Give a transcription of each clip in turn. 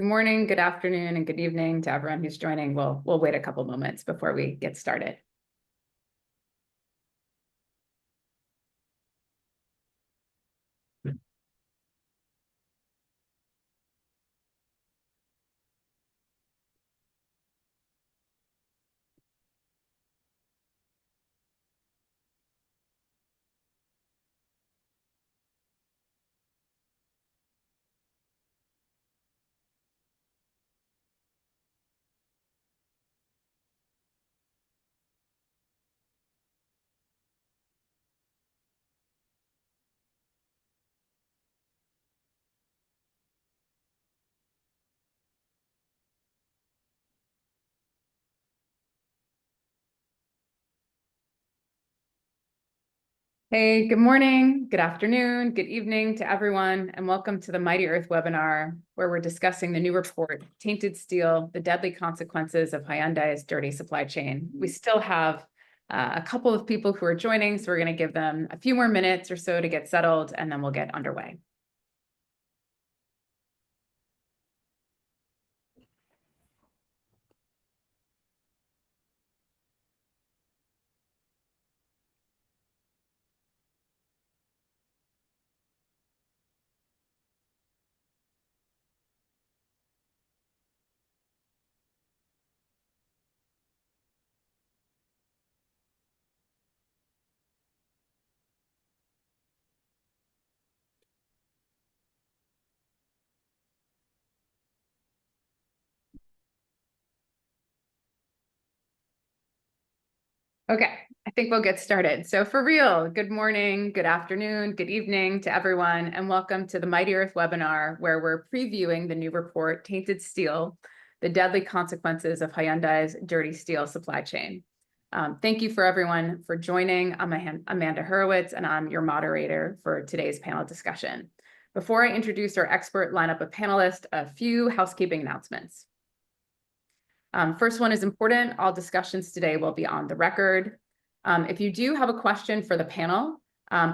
Good morning, good afternoon, and good evening to everyone who's joining. We'll wait a couple moments before we get started. Hey, good morning, good afternoon, good evening to everyone, and welcome to the Mighty Earth webinar, where we're discussing the new report, Tainted Steel, the Deadly Consequences of Hyundai's Dirty Supply Chain. We still have a couple of people who are joining, so we're going to give them a few more minutes or so to get settled, and then we'll get underway. Okay, I think we'll get started. So for real, good morning, good afternoon, good evening to everyone, and welcome to the Mighty Earth webinar, where we're previewing the new report, Tainted Steel, the Deadly Consequences of Hyundai's Dirty Steel Supply Chain. Thank you for everyone for joining. I'm Amanda Hurwitz, and I'm your moderator for today's panel discussion. Before I introduce our expert lineup of panelists, a few housekeeping announcements. First one is important. All discussions today will be on the record. If you do have a question for the panel,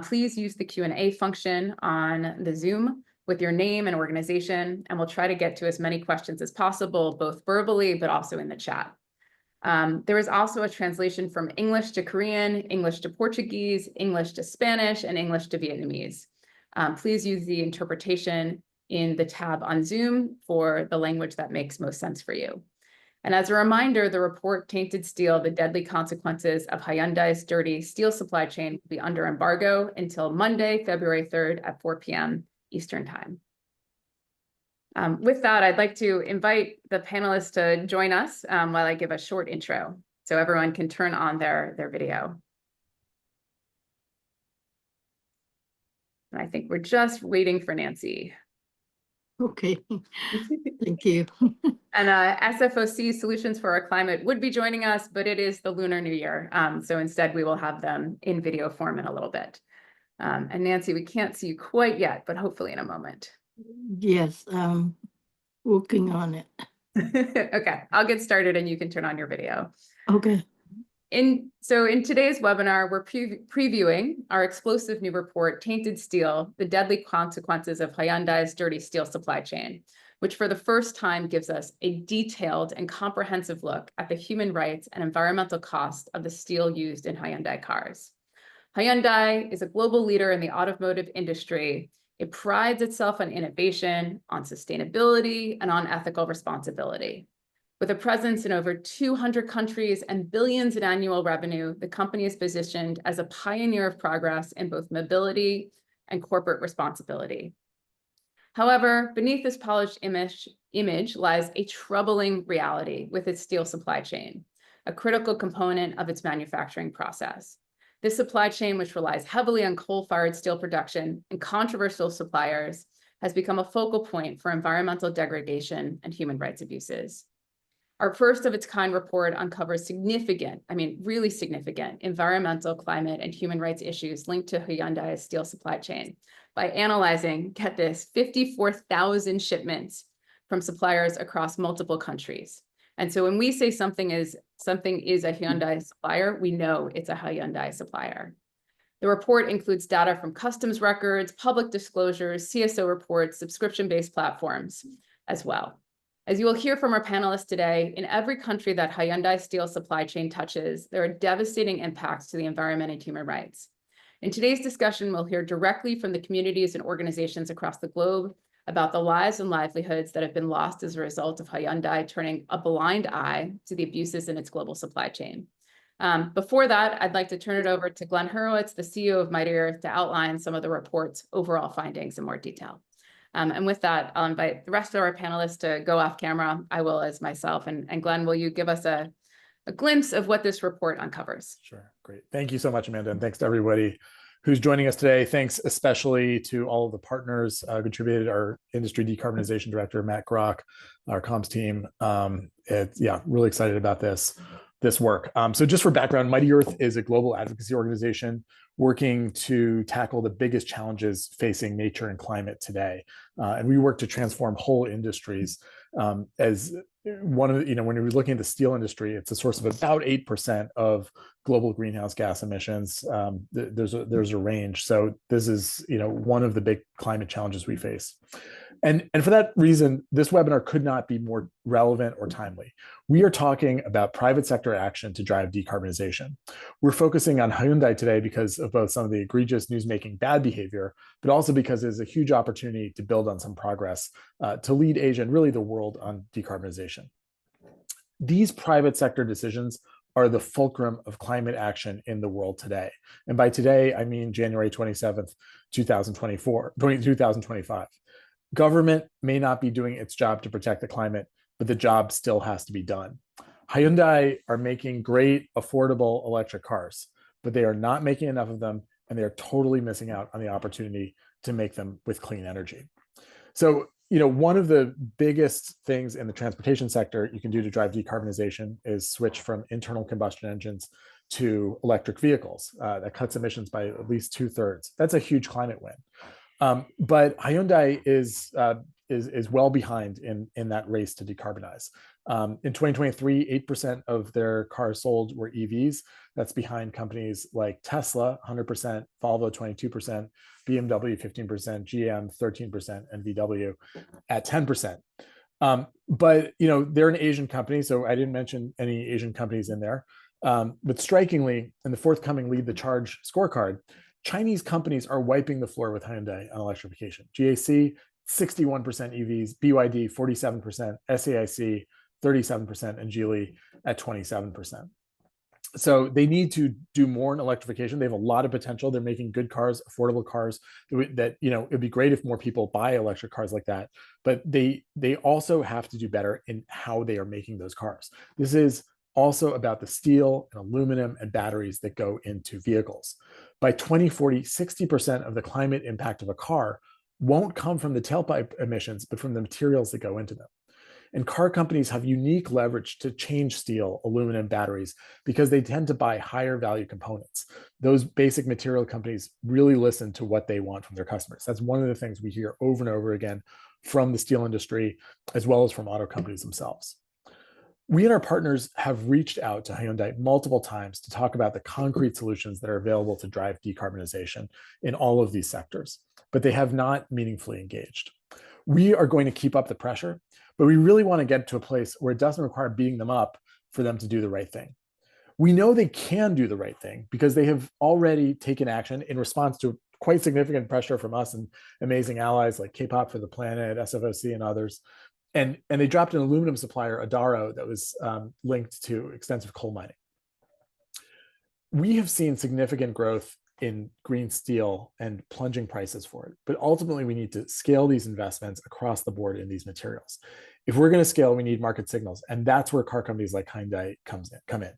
please use the Q&A function on the Zoom with your name and organization, and we'll try to get to as many questions as possible, both verbally, but also in the chat. There is also a translation from English to Korean, English to Portuguese, English to Spanish, and English to Vietnamese. Please use the interpretation in the tab on Zoom for the language that makes most sense for you. And as a reminder, the report Tainted Steel, the Deadly Consequences of Hyundai's Dirty Steel Supply Chain will be under embargo until Monday, February 3rd at 4 p.m. Eastern Time. With that, I'd like to invite the panelists to join us while I give a short intro so everyone can turn on their video. And I think we're just waiting for Nancy. Okay, thank you. And SFOC Solutions for Our Climate would be joining us, but it is the Lunar New Year. So instead, we will have them in video form in a little bit. And Nancy, we can't see you quite yet, but hopefully in a moment. Yes, working on it. Okay, I'll get started and you can turn on your video. Okay. So in today's webinar, we're previewing our explosive new report, Tainted Steel, the Deadly Consequences of Hyundai's Dirty Steel Supply Chain, which for the first time gives us a detailed and comprehensive look at the human rights and environmental cost of the steel used in Hyundai cars. Hyundai is a global leader in the automotive industry. It prides itself on innovation, on sustainability, and on ethical responsibility. With a presence in over 200 countries and billions in annual revenue, the company is positioned as a pioneer of progress in both mobility and corporate responsibility. However, beneath this polished image lies a troubling reality with its steel supply chain, a critical component of its manufacturing process. This supply chain, which relies heavily on coal-fired steel production and controversial suppliers, has become a focal point for environmental degradation and human rights abuses. Our first of its kind report uncovers significant, really significant environmental, climate, and human rights issues linked to Hyundai's steel supply chain by analyzing, get this, 54,000 shipments from suppliers across multiple countries. And so when we say something is a Hyundai supplier, we know it's a Hyundai supplier. The report includes data from customs records, public disclosures, CSO reports, subscription-based platforms as well. As you will hear from our panelists today, in every country that Hyundai steel supply chain touches, there are devastating impacts to the environment and human rights. In today's discussion, we'll hear directly from the communities and organizations across the globe about the lives and livelihoods that have been lost as a result of Hyundai turning a blind eye to the abuses in its global supply chain. Before that, I'd like to turn it over to Glenn Hurwitz, the CEO of Mighty Earth, to outline some of the report's overall findings in more detail. And with that, I'll invite the rest of our panelists to go off camera. I will as myself. And Glenn, will you give us a glimpse of what this report uncovers? Sure, great. Thank you so much, Amanda, and thanks to everybody who's joining us today. Thanks especially to all of the partners who contributed, our industry decarbonization director, Matt Grock, our comms team. Really excited about this work. So just for background, Mighty Earth is a global advocacy organization working to tackle the biggest challenges facing nature and climate today. And we work to transform whole industries. As one of the, when you're looking at the steel industry, it's a source of about 8% of global greenhouse gas emissions. There's a range. So this is, one of the big climate challenges we face. And for that reason, this webinar could not be more relevant or timely. We are talking about private sector action to drive decarbonization. We're focusing on Hyundai today because of both some of the egregious news-making bad behavior, but also because there's a huge opportunity to build on some progress to lead Asia and really the world on decarbonization. These private sector decisions are the fulcrum of climate action in the world today. And by today, I mean January 27th, 2025. Government may not be doing its job to protect the climate, but the job still has to be done. Hyundai are making great, affordable electric cars, but they are not making enough of them, and they are totally missing out on the opportunity to make them with clean energy. So, one of the biggest things in the transportation sector you can do to drive decarbonization is switch from internal combustion engines to electric vehicles. That cuts emissions by at least 2/3. That's a huge climate win. But Hyundai is well behind in that race to decarbonize. In 2023, 8% of their cars sold were EVs. That's behind companies like Tesla, 100%, Volvo, 22%, BMW, 15%, GM, 13%, and VW at 10%. But they're an Asian company, so I didn't mention any Asian companies in there. But strikingly, in the forthcoming Lead the Charge scorecard, Chinese companies are wiping the floor with Hyundai on electrification. GAC, 61% EVs, BYD, 47%, SAIC, 37%, and Geely at 27%. So they need to do more in electrification. They have a lot of potential. They're making good cars, affordable cars that, it'd be great if more people buy electric cars like that, but they also have to do better in how they are making those cars. This is also about the steel and aluminum and batteries that go into vehicles. By 2040, 60% of the climate impact of a car won't come from the tailpipe emissions, but from the materials that go into them. And car companies have unique leverage to change steel, aluminum, batteries, because they tend to buy higher value components. Those basic material companies really listen to what they want from their customers. That's one of the things we hear over and over again from the steel industry, as well as from auto companies themselves. We and our partners have reached out to Hyundai multiple times to talk about the concrete solutions that are available to drive decarbonization in all of these sectors, but they have not meaningfully engaged. We are going to keep up the pressure, but we really want to get to a place where it doesn't require beating them up for them to do the right thing. We know they can do the right thing because they have already taken action in response to quite significant pressure from us and amazing allies like K-Pop for the Planet, SFOC, and others. And they dropped an aluminum supplier, Adaro, that was linked to extensive coal mining. We have seen significant growth in green steel and plunging prices for it, but ultimately we need to scale these investments across the board in these materials. If we're going to scale, we need market signals, and that's where car companies like Hyundai come in.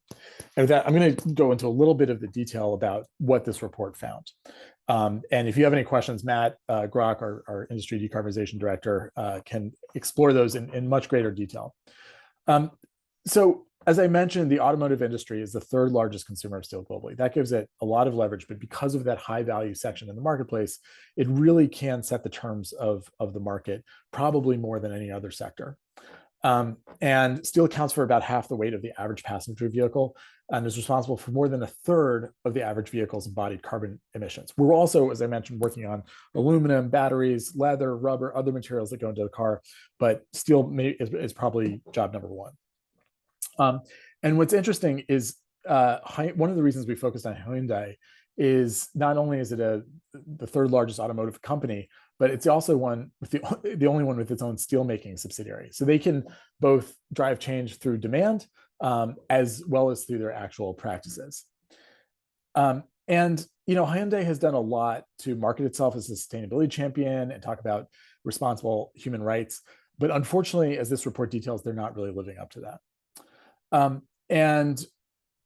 And with that, I'm going to go into a little bit of the detail about what this report found. And if you have any questions, Matt Grock, our industry decarbonization director, can explore those in much greater detail. So as I mentioned, the automotive industry is the third largest consumer of steel globally. That gives it a lot of leverage, but because of that high value section in the marketplace, it really can set the terms of the market, probably more than any other sector. And steel accounts for about half the weight of the average passenger vehicle and is responsible for more than a third of the average vehicle's embodied carbon emissions. We're also, as I mentioned, working on aluminum, batteries, leather, rubber, other materials that go into the car, but steel is probably job number one. And what's interesting is one of the reasons we focused on Hyundai is not only is it the third largest automotive company, but it's also one with the only one with its own steelmaking subsidiary. So they can both drive change through demand as well as through their actual practices. And Hyundai has done a lot to market itself as a sustainability champion and talk about responsible human rights. But unfortunately, as this report details, they're not really living up to that. And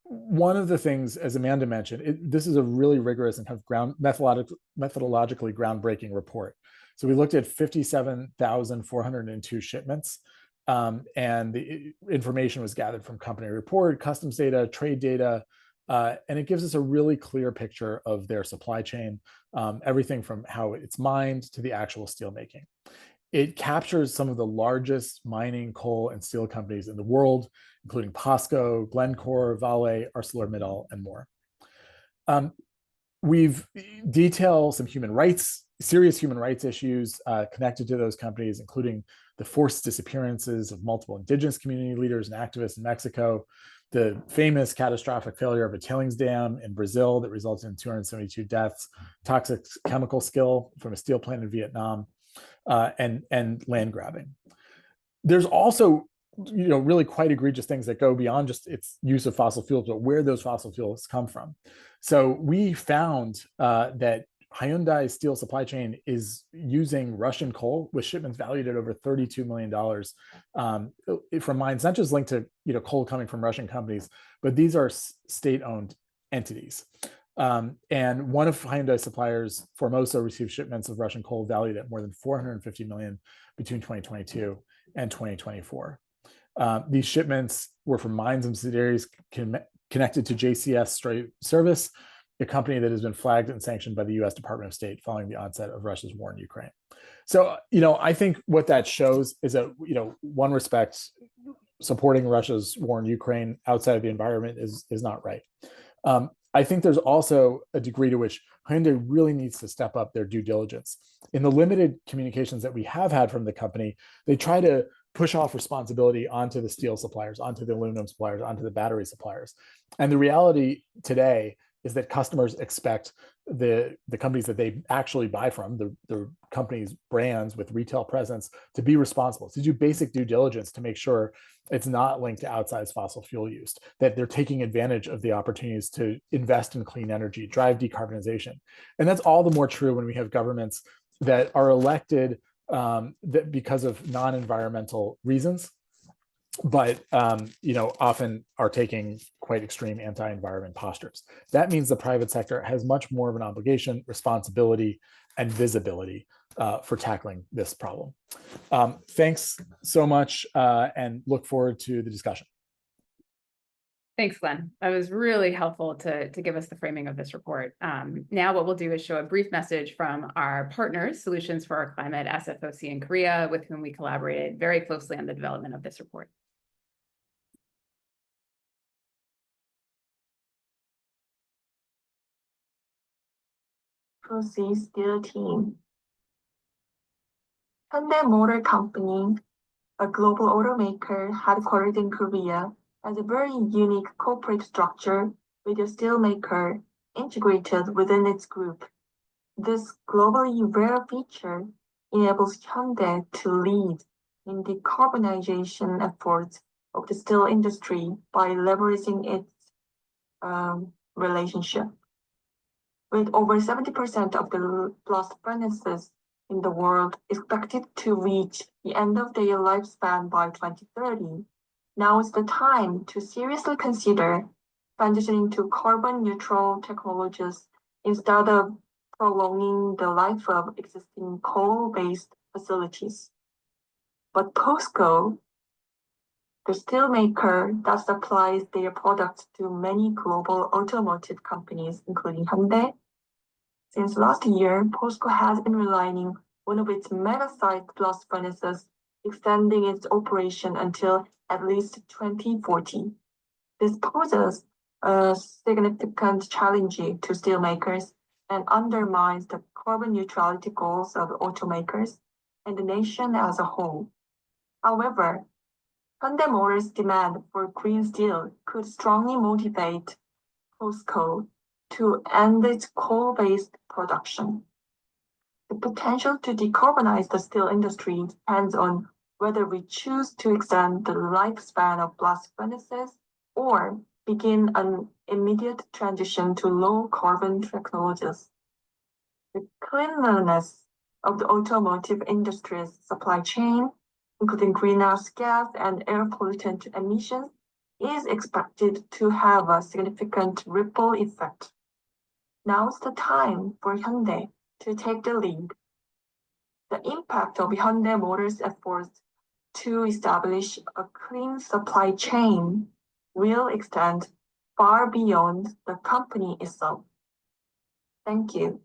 one of the things, as Amanda mentioned, this is a really rigorous and kind of methodologically groundbreaking report. So we looked at 57,402 shipments, and the information was gathered from company report, customs data, trade data, and it gives us a really clear picture of their supply chain, everything from how it's mined to the actual steel making. It captures some of the largest mining, coal, and steel companies in the world, including POSCO, Glencore, Vale, ArcelorMittal, and more. We've detailed some serious human rights issues connected to those companies, including the forced disappearances of multiple indigenous community leaders and activists in Mexico, the famous catastrophic failure of a tailings dam in Brazil that resulted in 272 deaths, toxic chemical spill from a steel plant in Vietnam, and land grabbing. There's also, really quite egregious things that go beyond just its use of fossil fuels, but where those fossil fuels come from. So we found that Hyundai's steel supply chain is using Russian coal with shipments valued at over $32 million from mines, not just linked to coal coming from Russian companies, but these are state-owned entities. And one of Hyundai's suppliers, Formosa, received shipments of Russian coal valued at more than $450 million between 2022 and 2024. These shipments were from mines and subsidiaries connected to JCS Straight Service, a company that has been flagged and sanctioned by the U.S. Department of State following the onset of Russia's war in Ukraine. So, I think what that shows is that, one respect, supporting Russia's war in Ukraine outside of the environment is not right. I think there's also a degree to which Hyundai really needs to step up their due diligence. In the limited communications that we have had from the company, they try to push off responsibility onto the steel suppliers, onto the aluminum suppliers, onto the battery suppliers. And the reality today is that customers expect the companies that they actually buy from, the company's brands with retail presence, to be responsible, to do basic due diligence to make sure it's not linked to outsized fossil fuel use, that they're taking advantage of the opportunities to invest in clean energy, drive decarbonization. And that's all the more true when we have governments that are elected that because of non-environmental reasons, but often are taking quite extreme anti-environment postures. That means the private sector has much more of an obligation, responsibility, and visibility for tackling this problem. Thanks so much, and look forward to the discussion. Thanks, Glenn. That was really helpful to give us the framing of this report. Now what we'll do is show a brief message from our partners, Solutions for Our Climate, SFOC in Korea, with whom we collaborated very closely on the development of this report. Proceed Steel Team. Hyundai Motor Company, a global automaker headquartered in Korea, has a very unique corporate structure with a steelmaker integrated within its group. This globally rare feature enables Hyundai to lead in the decarbonization efforts of the steel industry by leveraging its relationship. With over 70% of the blast furnaces in the world expected to reach the end of their lifespan by 2030, now is the time to seriously consider transitioning to carbon neutral technologies instead of prolonging the life of existing coal-based facilities. But POSCO, the steelmaker that supplies their products to many global automotive companies, including Hyundai. Since last year, POSCO has been relining one of its mega-sized blast furnaces extending its operation until at least 2040. This poses a significant challenge to steelmakers and undermines the carbon neutrality goals of automakers and the nation as a whole. However, Hyundai Motors' demand for green steel could strongly motivate POSCO to end its coal-based production. The potential to decarbonize the steel industry depends on whether we choose to extend the lifespan of blast furnaces or begin an immediate transition to low-carbon technologies. The cleanliness of the automotive industry's supply chain, including greenhouse gas and air pollutant emissions, is expected to have a significant ripple effect. Now's the time for Hyundai to take the lead. The impact of Hyundai Motors' efforts to establish a clean supply chain will extend far beyond the company itself. Thank you.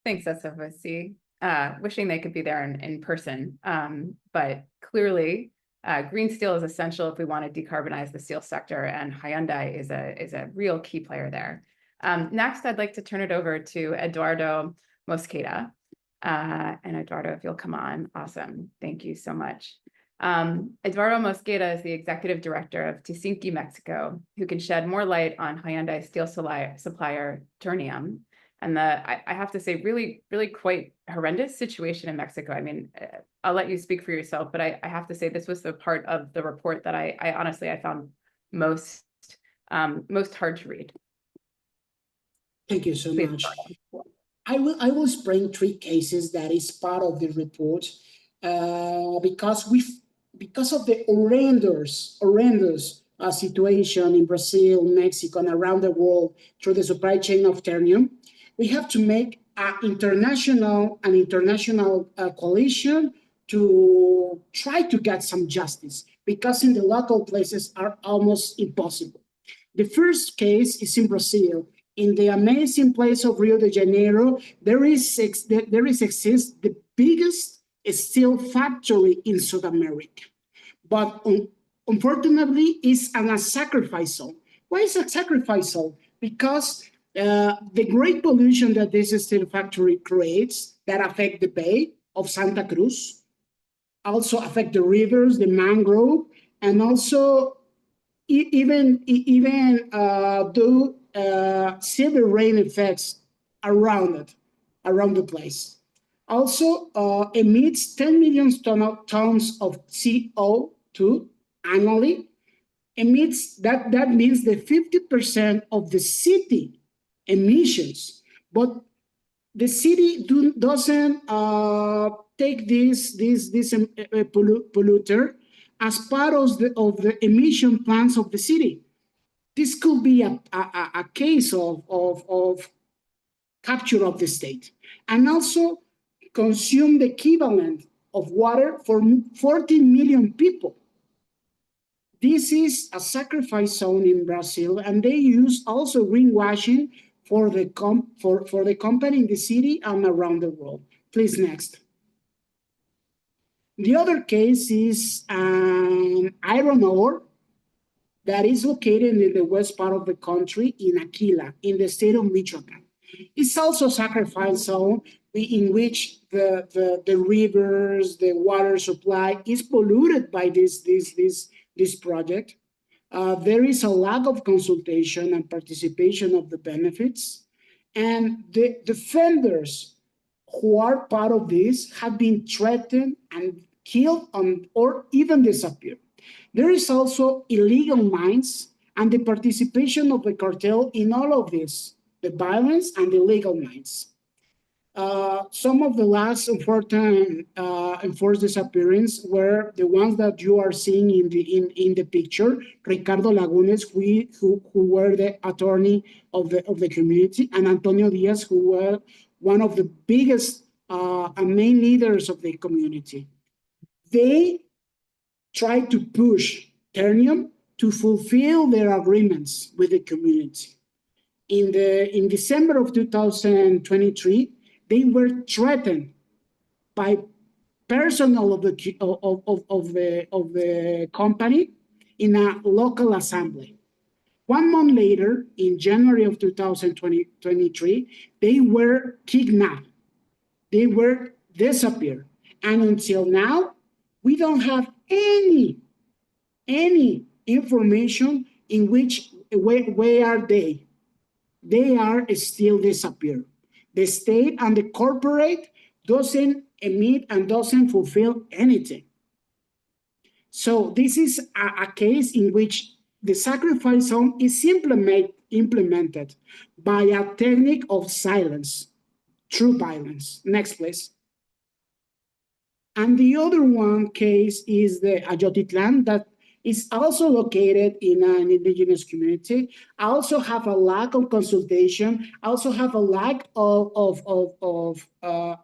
Thanks, SFOC. Wishing they could be there in person, but clearly green steel is essential if we want to decarbonize the steel sector, and Hyundai is a real key player there. Next, I'd like to turn it over to Eduardo Mosqueda. And Eduardo, if you'll come on, awesome. Thank you so much. Eduardo Mosqueda is the executive director of Tusinki, Mexico, who can shed more light on Hyundai steel supplier Ternium. And I have to say, really, really quite horrendous situation in Mexico. I mean, I'll let you speak for yourself, but I have to say this was the part of the report that I honestly found most hard to read. Thank you so Please. much. I will explain 3 cases that is part of the report because of the horrendous situation in Brazil, Mexico, and around the world through the supply chain of ternium. We have to make an international coalition to try to get some justice, because in the local places are almost impossible. The first case is in Brazil. In the amazing place of Rio de Janeiro, there exists the biggest steel factory in South America. But unfortunately, it's a sacrifice zone. Why is a sacrifice zone? Because the great pollution that this steel factory creates that affect the Bay of Santa Cruz, also affect the rivers, the mangrove, and also even do severe rain effects around the place. Also emits 10 million tons of CO2 annually. That means the 50% of the city emissions, but the city doesn't take this polluter as part of the emission plans of the city. This could be a case of capture of the state, and also consume the equivalent of water for 14 million people. This is a sacrifice zone in Brazil, and they use also greenwashing for the company in the city and around the world. Please, next. The other case is iron ore that is located in the west part of the country in Aquila, in the state of Michoacan. It's also a sacrifice zone in which the rivers, the water supply is polluted by this project. There is a lack of consultation and participation of the benefits, and the defenders who are part of this have been threatened and killed or even disappeared. There is also illegal mines and the participation of the cartel in all of this, the violence and the illegal mines. Some of the last important enforced disappearance were the ones that you are seeing in the picture. Ricardo Lagunes, who were the attorney of the community, and Antonio Diaz, who were one of the biggest and main leaders of the community. They tried to push Ternium to fulfill their agreements with the community. In December of 2023, they were threatened by personnel of the company in a local assembly. 1 month later, in January of 2023, they were kidnapped. They were disappeared. And until now, we don't have any information in which, where are they? They are still disappeared. The state and the corporate doesn't emit and doesn't fulfill anything. So this is a case in which the sacrifice zone is implemented by a technique of silence through violence. Next, please. And the other one case is the Ayotitlan that is also located in an indigenous community. Also have a lack of consultation, also have a lack of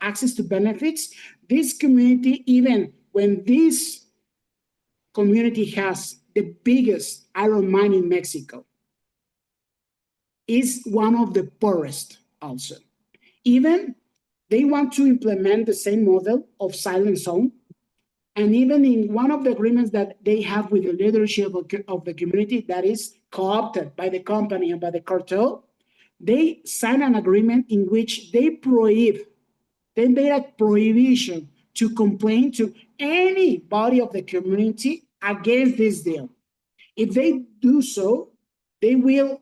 access to benefits. This community, even when this community has the biggest iron mine in Mexico, is one of the poorest also. Even they want to implement the same model of silent zone. And even in one of the agreements that they have with the leadership of the community that is co-opted by the company and by the cartel, they sign an agreement in which they prohibit, then they have prohibition to complain to any body of the community against this deal. If they do so, they will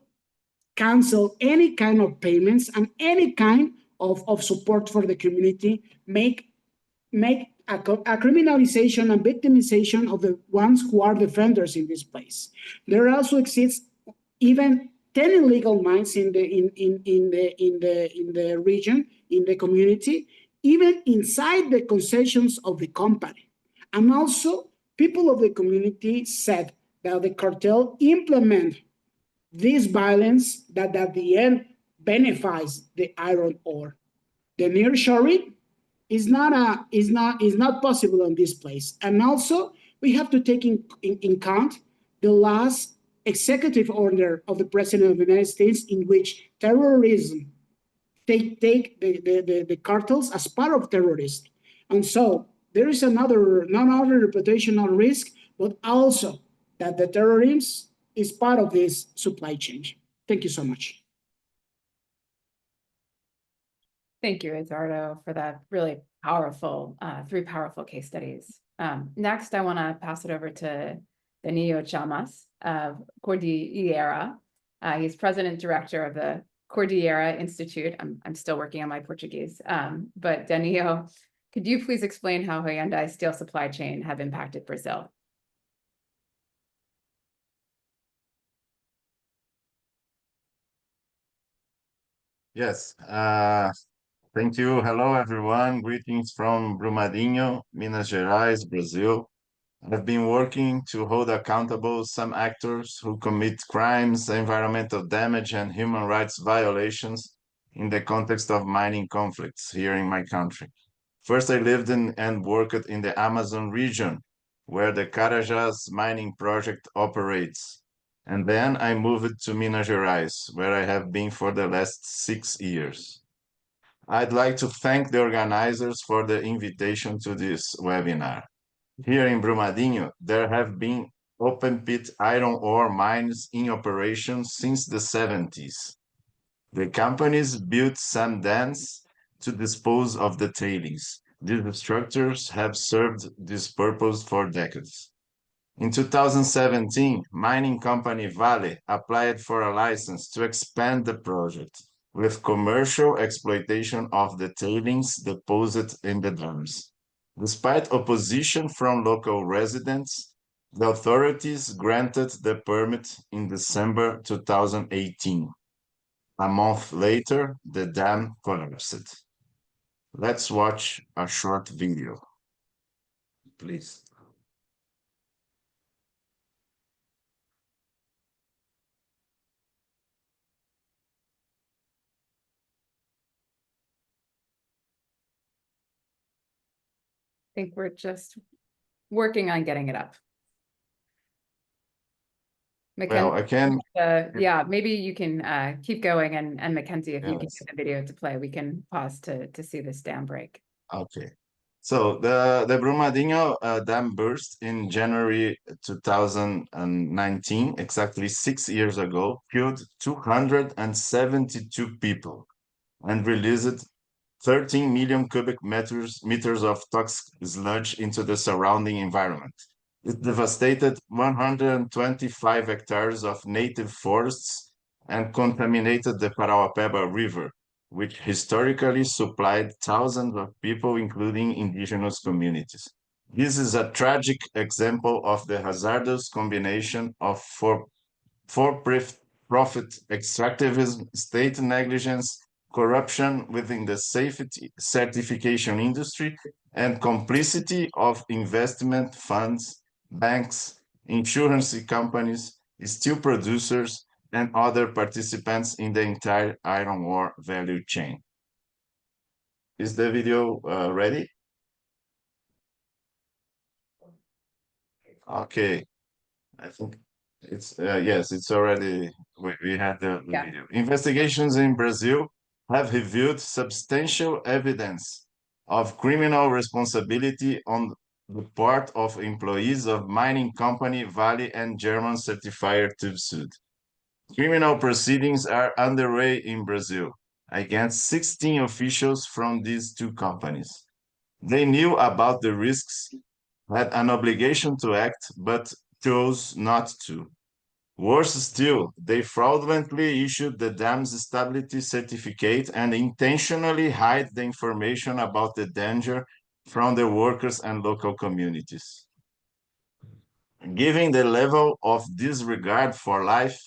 cancel any kind of payments and any kind of support for the community, make a criminalization and victimization of the ones who are defenders in this place. There also exists even 10 illegal mines in the region, in the community, even inside the concessions of the company. And also, people of the community said that the cartel implement this violence that at the end benefits the iron ore. The nearshoring is not possible in this place. And also, we have to take in account the last executive order of the President of the United States in which terrorism take the cartels as part of terrorism. And so there is not only reputational risk, but also that the terrorism is part of this supply chain. Thank you so much. Thank you, Eduardo, for that really powerful, 3 powerful case studies. Next, I want to pass it over to Danilo Chamas of Cordillera. He's president director of the Cordillera Institute. I'm still working on my Portuguese, but Danilo, could you please explain how Hyundai's steel supply chain have impacted Brazil? Yes, thank you. Hello, everyone. Greetings from Brumadinho, Minas Gerais, Brazil. I've been working to hold accountable some actors who commit crimes, environmental damage, and human rights violations in the context of mining conflicts here in my country. First, I lived in and worked in the Amazon region, where the Carajás mining project operates. And then I moved to Minas Gerais, where I have been for the last 6 years. I'd like to thank the organizers for the invitation to this webinar. Here in Brumadinho, there have been open pit iron ore mines in operation since the 70s. The companies built some dams to dispose of the tailings. These structures have served this purpose for decades. In 2017, mining company Vale applied for a license to expand the project with commercial exploitation of the tailings deposited in the dams. Despite opposition from local residents, the authorities granted the permit in December 2018. A month later, the dam collapsed. Let's watch a short video, please. I think we're just working on getting it up. Well, I can. Yeah, maybe you can keep going, and Mackenzie, if you can Yes. get the video to play, we can pause to see this dam break. Okay. So the Brumadinho dam burst in January 2019, exactly 6 years ago, killed 272 people and released 13 million cubic meters of toxic sludge into the surrounding environment. It devastated 125 hectares of native forests and contaminated the Parauapebas River, which historically supplied thousands of people, including indigenous communities. This is a tragic example of the hazardous combination of for-profit extractivism, state negligence, corruption within the safety certification industry, and complicity of investment funds, banks, insurance companies, steel producers, and other participants in the entire iron ore value chain. Is the video ready? Okay, I think it's, yes, it's already, we had the Yeah. video. Investigations in Brazil have revealed substantial evidence of criminal responsibility on the part of employees of mining company Vale and German certifier Tubsud. Criminal proceedings are underway in Brazil against 16 officials from these two companies. They knew about the risks, had an obligation to act, but chose not to. Worse still, they fraudulently issued the dam's stability certificate and intentionally hide the information about the danger from the workers and local communities. Given the level of disregard for life,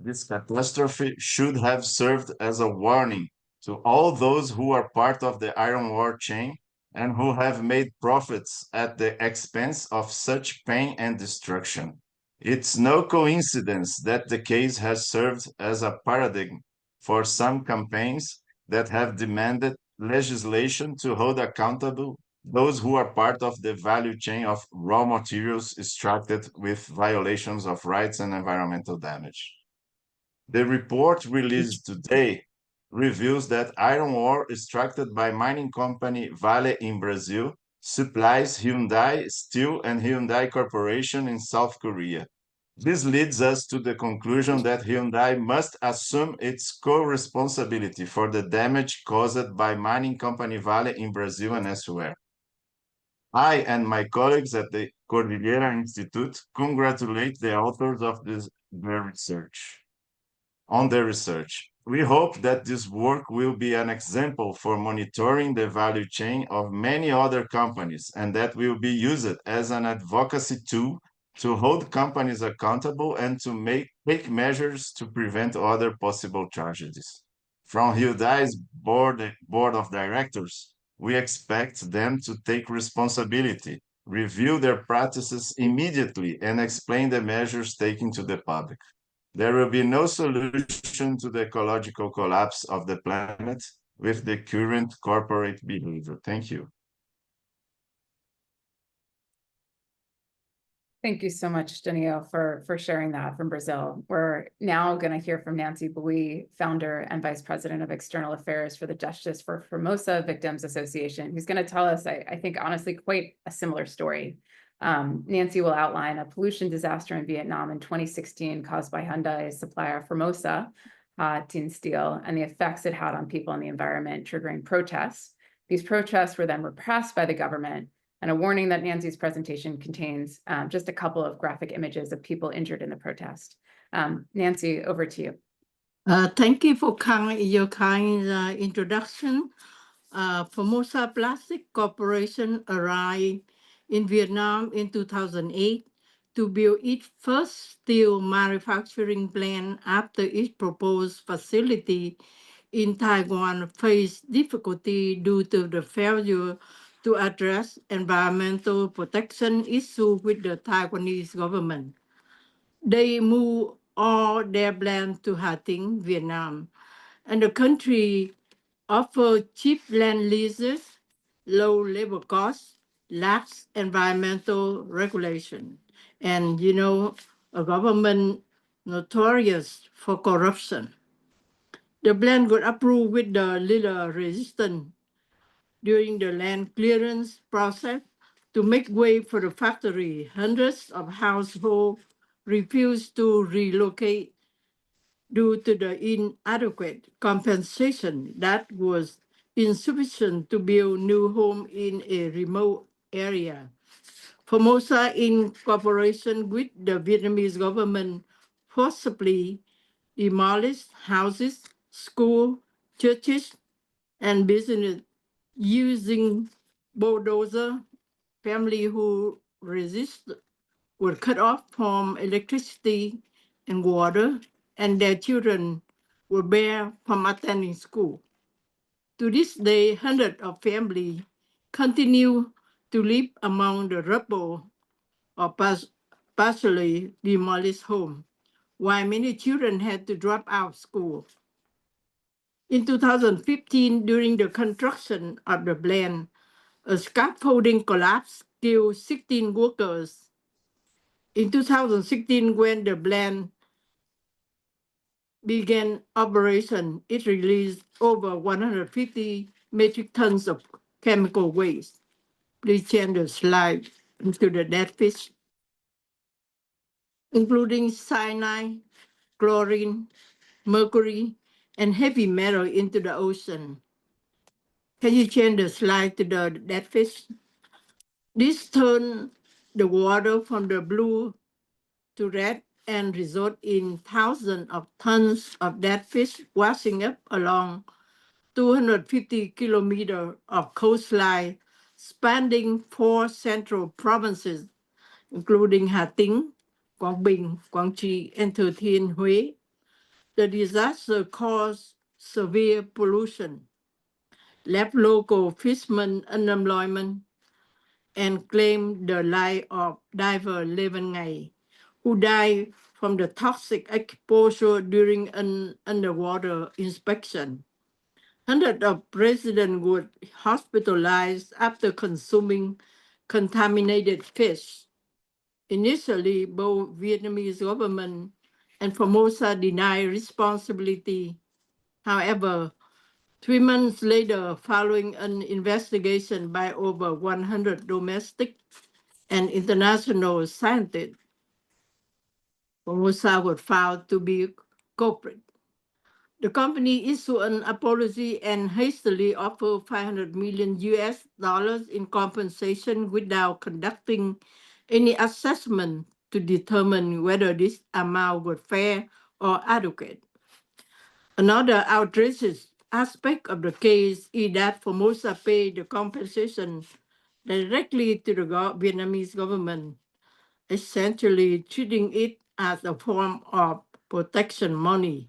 this catastrophe should have served as a warning to all those who are part of the iron ore chain and who have made profits at the expense of such pain and destruction. It's no coincidence that the case has served as a paradigm for some campaigns that have demanded legislation to hold accountable those who are part of the value chain of raw materials extracted with violations of rights and environmental damage. The report released today reveals that iron ore extracted by mining company Vale in Brazil supplies Hyundai Steel and Hyundai Corporation in South Korea. This leads us to the conclusion that Hyundai must assume its co-responsibility for the damage caused by mining company Vale in Brazil and elsewhere. I and my colleagues at the Cordillera Institute congratulate the authors of this research. On the research. We hope that this work will be an example for monitoring the value chain of many other companies and that will be used as an advocacy tool to hold companies accountable and to take measures to prevent other possible tragedies. From Hyundai's board of directors, we expect them to take responsibility, review their practices immediately, and explain the measures taken to the public. There will be no solution to the ecological collapse of the planet with the current corporate behavior. Thank you. Thank you so much, Daniel, for sharing that from Brazil. We're now going to hear from Nancy Bui, founder and vice president of external affairs for the Justice for Formosa Victims Association, who's going to tell us, I think, honestly, quite a similar story. Nancy will outline a pollution disaster in Vietnam in 2016 caused by Hyundai's supplier Formosa Tin Steel and the effects it had on people and the environment, triggering protests. These protests were then repressed by the government, and a warning that Nancy's presentation contains just a couple of graphic images of people injured in the protest. Nancy, over to you. Thank you for your kind introduction. Formosa Plastic Corporation arrived in Vietnam in 2008 to build its first steel manufacturing plant after its proposed facility in Taiwan faced difficulty due to the failure to address environmental protection issues with the Taiwanese government. They moved all their plant to Hà Tĩnh, Vietnam, and the country offered cheap land leases, low labor costs, lax environmental regulation, and, you know, a government notorious for corruption. The plan got approved with the little resistance during the land clearance process to make way for the factory. Hundreds of households refused to relocate due to the inadequate compensation that was insufficient to build new homes in a remote area. Formosa, in cooperation with the Vietnamese government, forcibly demolished houses, schools, churches, and business using bulldozer. Family who resist were cut off from electricity and water, and their children were barred from attending school. To this day, hundreds of families continue to live among the rubble of partially demolished homes, while many children had to drop out of school. In 2015, during the construction of the plant, a scaffolding collapse killed 16 workers. In 2016, when the plant began operation, it released over 150 metric tons of chemical waste. Please change the slide into the dead fish, including cyanide, chlorine, mercury, and heavy metal into the ocean. Can you change the slide to the dead fish? This turned the water from the blue to red and result in thousands of tons of dead fish washing up along 250 kilometers of coastline spanning 4 central provinces, including Hà Tĩnh, Quảng Bình, Quảng Trị, and Thừa Thiên Huế. The disaster caused severe pollution, left local fishermen unemployment, and claimed the life of diver Levin Ngay, who died from the toxic exposure during an underwater inspection. Hundreds of residents were hospitalized after consuming contaminated fish. Initially, both Vietnamese government and Formosa denied responsibility. However, 3 months later, following an investigation by over 100 domestic and international scientists, Formosa was found to be culprit. The company issued an apology and hastily offered $500 million in compensation without conducting any assessment to determine whether this amount was fair or adequate. Another outrageous aspect of the case is that Formosa paid the compensation directly to the Vietnamese government, essentially treating it as a form of protection money.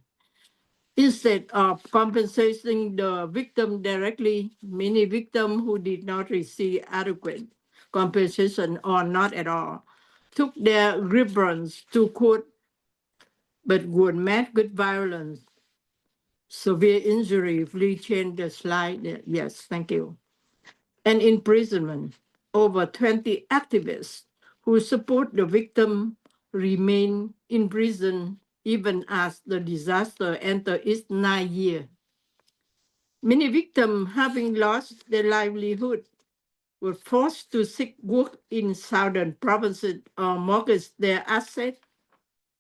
Instead of compensating the victim directly, many victims who did not receive adequate compensation or not at all took their grievance to court, but were met with violence, severe injury. Please change the slide. Yes, thank you. And imprisonment. Over 20 activists who support the victim remain in prison even as the disaster entered its 9th year. Many victims, having lost their livelihood, were forced to seek work in southern provinces or mortgage their assets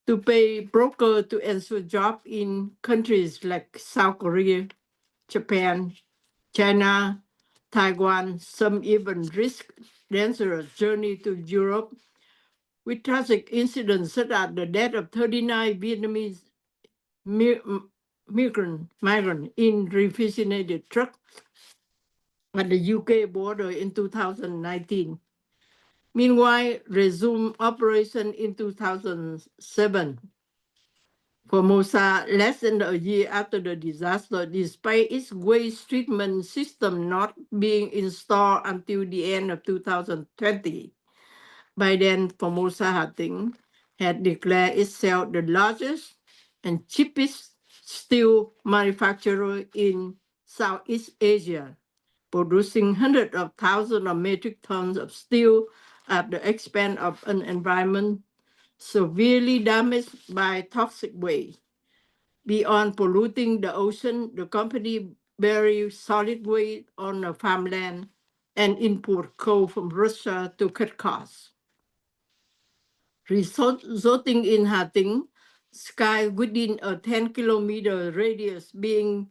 to pay brokers to ensure jobs in countries like South Korea, Japan, China, Taiwan. Some even risked dangerous journey to Europe, with tragic incidents such as the death of 39 Vietnamese migrants in refrigerated trucks at the UK border in 2019. Meanwhile, resumed operation in 2007. Formosa, less than a year after the disaster, despite its waste treatment system not being installed until the end of 2020. By then, Formosa Hà Tĩnh had declared itself the largest and cheapest steel manufacturer in Southeast Asia, producing hundreds of thousands of metric tons of steel at the expense of an environment severely damaged by toxic waste. Beyond polluting the ocean, the company bury solid waste on the farmland and import coal from Russia to cut costs, resulting in Hating sky within a 10-kilometer radius being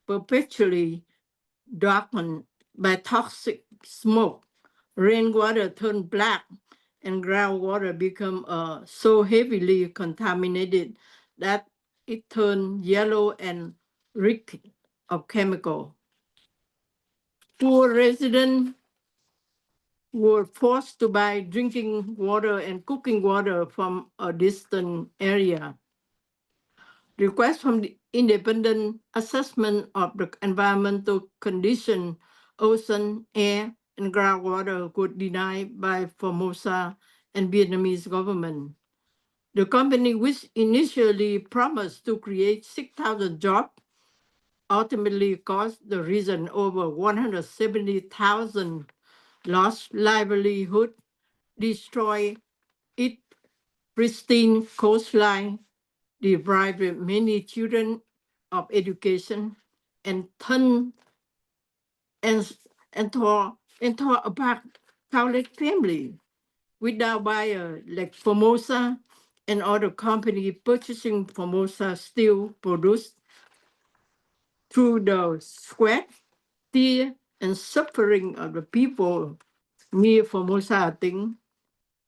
perpetually darkened by toxic smoke. Rainwater turned black and groundwater become so heavily contaminated that it turned yellow and reek of chemical. Poor residents were forced to buy drinking water and cooking water from a distant area. Requests from the independent assessment of the environmental condition, ocean, air, and groundwater were denied by Formosa and Vietnamese government. The company, which initially promised to create 6,000 jobs, ultimately cost the region over 170,000 lost livelihood, destroy its pristine coastline, deprived many children of education, and tore apart countless families. Without buyer like Formosa and other companies purchasing Formosa steel produced through the sweat, tear, and suffering of the people near Formosa, I think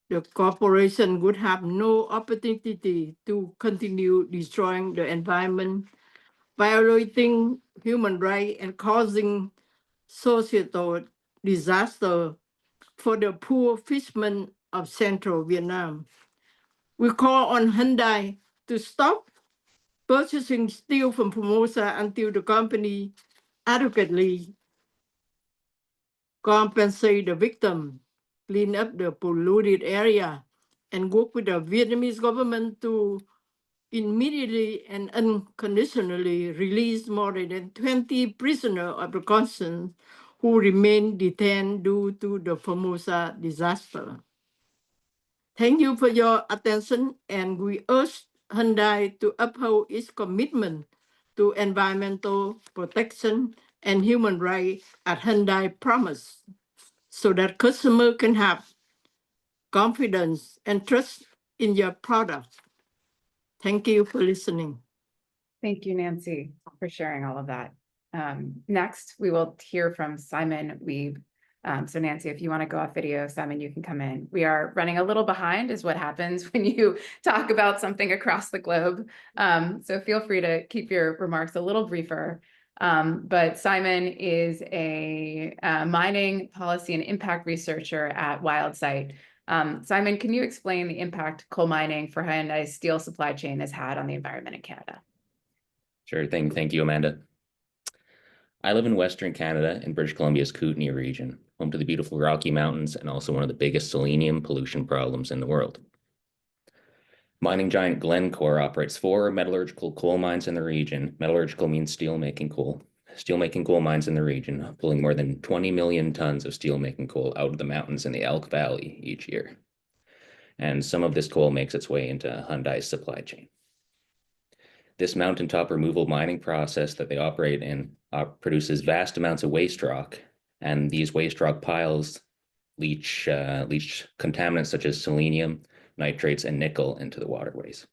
the corporation would have no opportunity to continue destroying the environment, violating human rights, and causing societal disaster for the poor fishermen of central Vietnam. We call on Hyundai to stop purchasing steel from Formosa until the company adequately compensate the victim, clean up the polluted area, and work with the Vietnamese government to immediately and unconditionally release more than 20 prisoners of the conscience who remain detained due to the Formosa disaster. Thank you for your attention, and we urge Hyundai to uphold its commitment to environmental protection and human rights as Hyundai promised, so that customers can have confidence and trust in your product. Thank you for listening. Thank you, Nancy, for sharing all of that. Next, we will hear from Simon Weeb. So Nancy, if you want to go off video, Simon, you can come in. We are running a little behind is what happens when you talk about something across the globe. So feel free to keep your remarks a little briefer. But Simon is a mining policy and impact researcher at WildSite. Simon, can you explain the impact coal mining for Hyundai's steel supply chain has had on the environment in Canada? Sure thing. Thank you, Amanda. I live in Western Canada in British Columbia's Kootenay region, home to the beautiful Rocky Mountains and also one of the biggest selenium pollution problems in the world. Mining giant Glencore operates 4 metallurgical coal mines in the region. Metallurgical means steelmaking coal. Steelmaking coal mines in the region, pulling more than 20 million tons of steelmaking coal out of the mountains in the Elk Valley each year. And some of this coal makes its way into Hyundai's supply chain. This mountaintop removal mining process that they operate in produces vast amounts of waste rock, and these waste rock piles leach contaminants such as selenium, nitrates, and nickel into the waterways.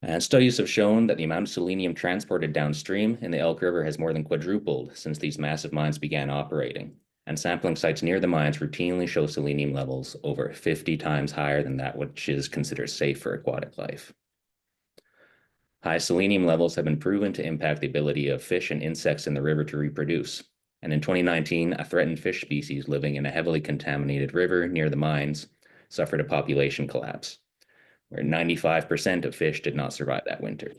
And studies have shown that the amount of selenium transported downstream in the Elk River has more than quadrupled since these massive mines began operating. And sampling sites near the mines routinely show selenium levels over 50 times higher than that which is considered safe for aquatic life. High selenium levels have been proven to impact the ability of fish and insects in the river to reproduce. And in 2019, a threatened fish species living in a heavily contaminated river near the mines suffered a population collapse, where 95% of fish did not survive that winter.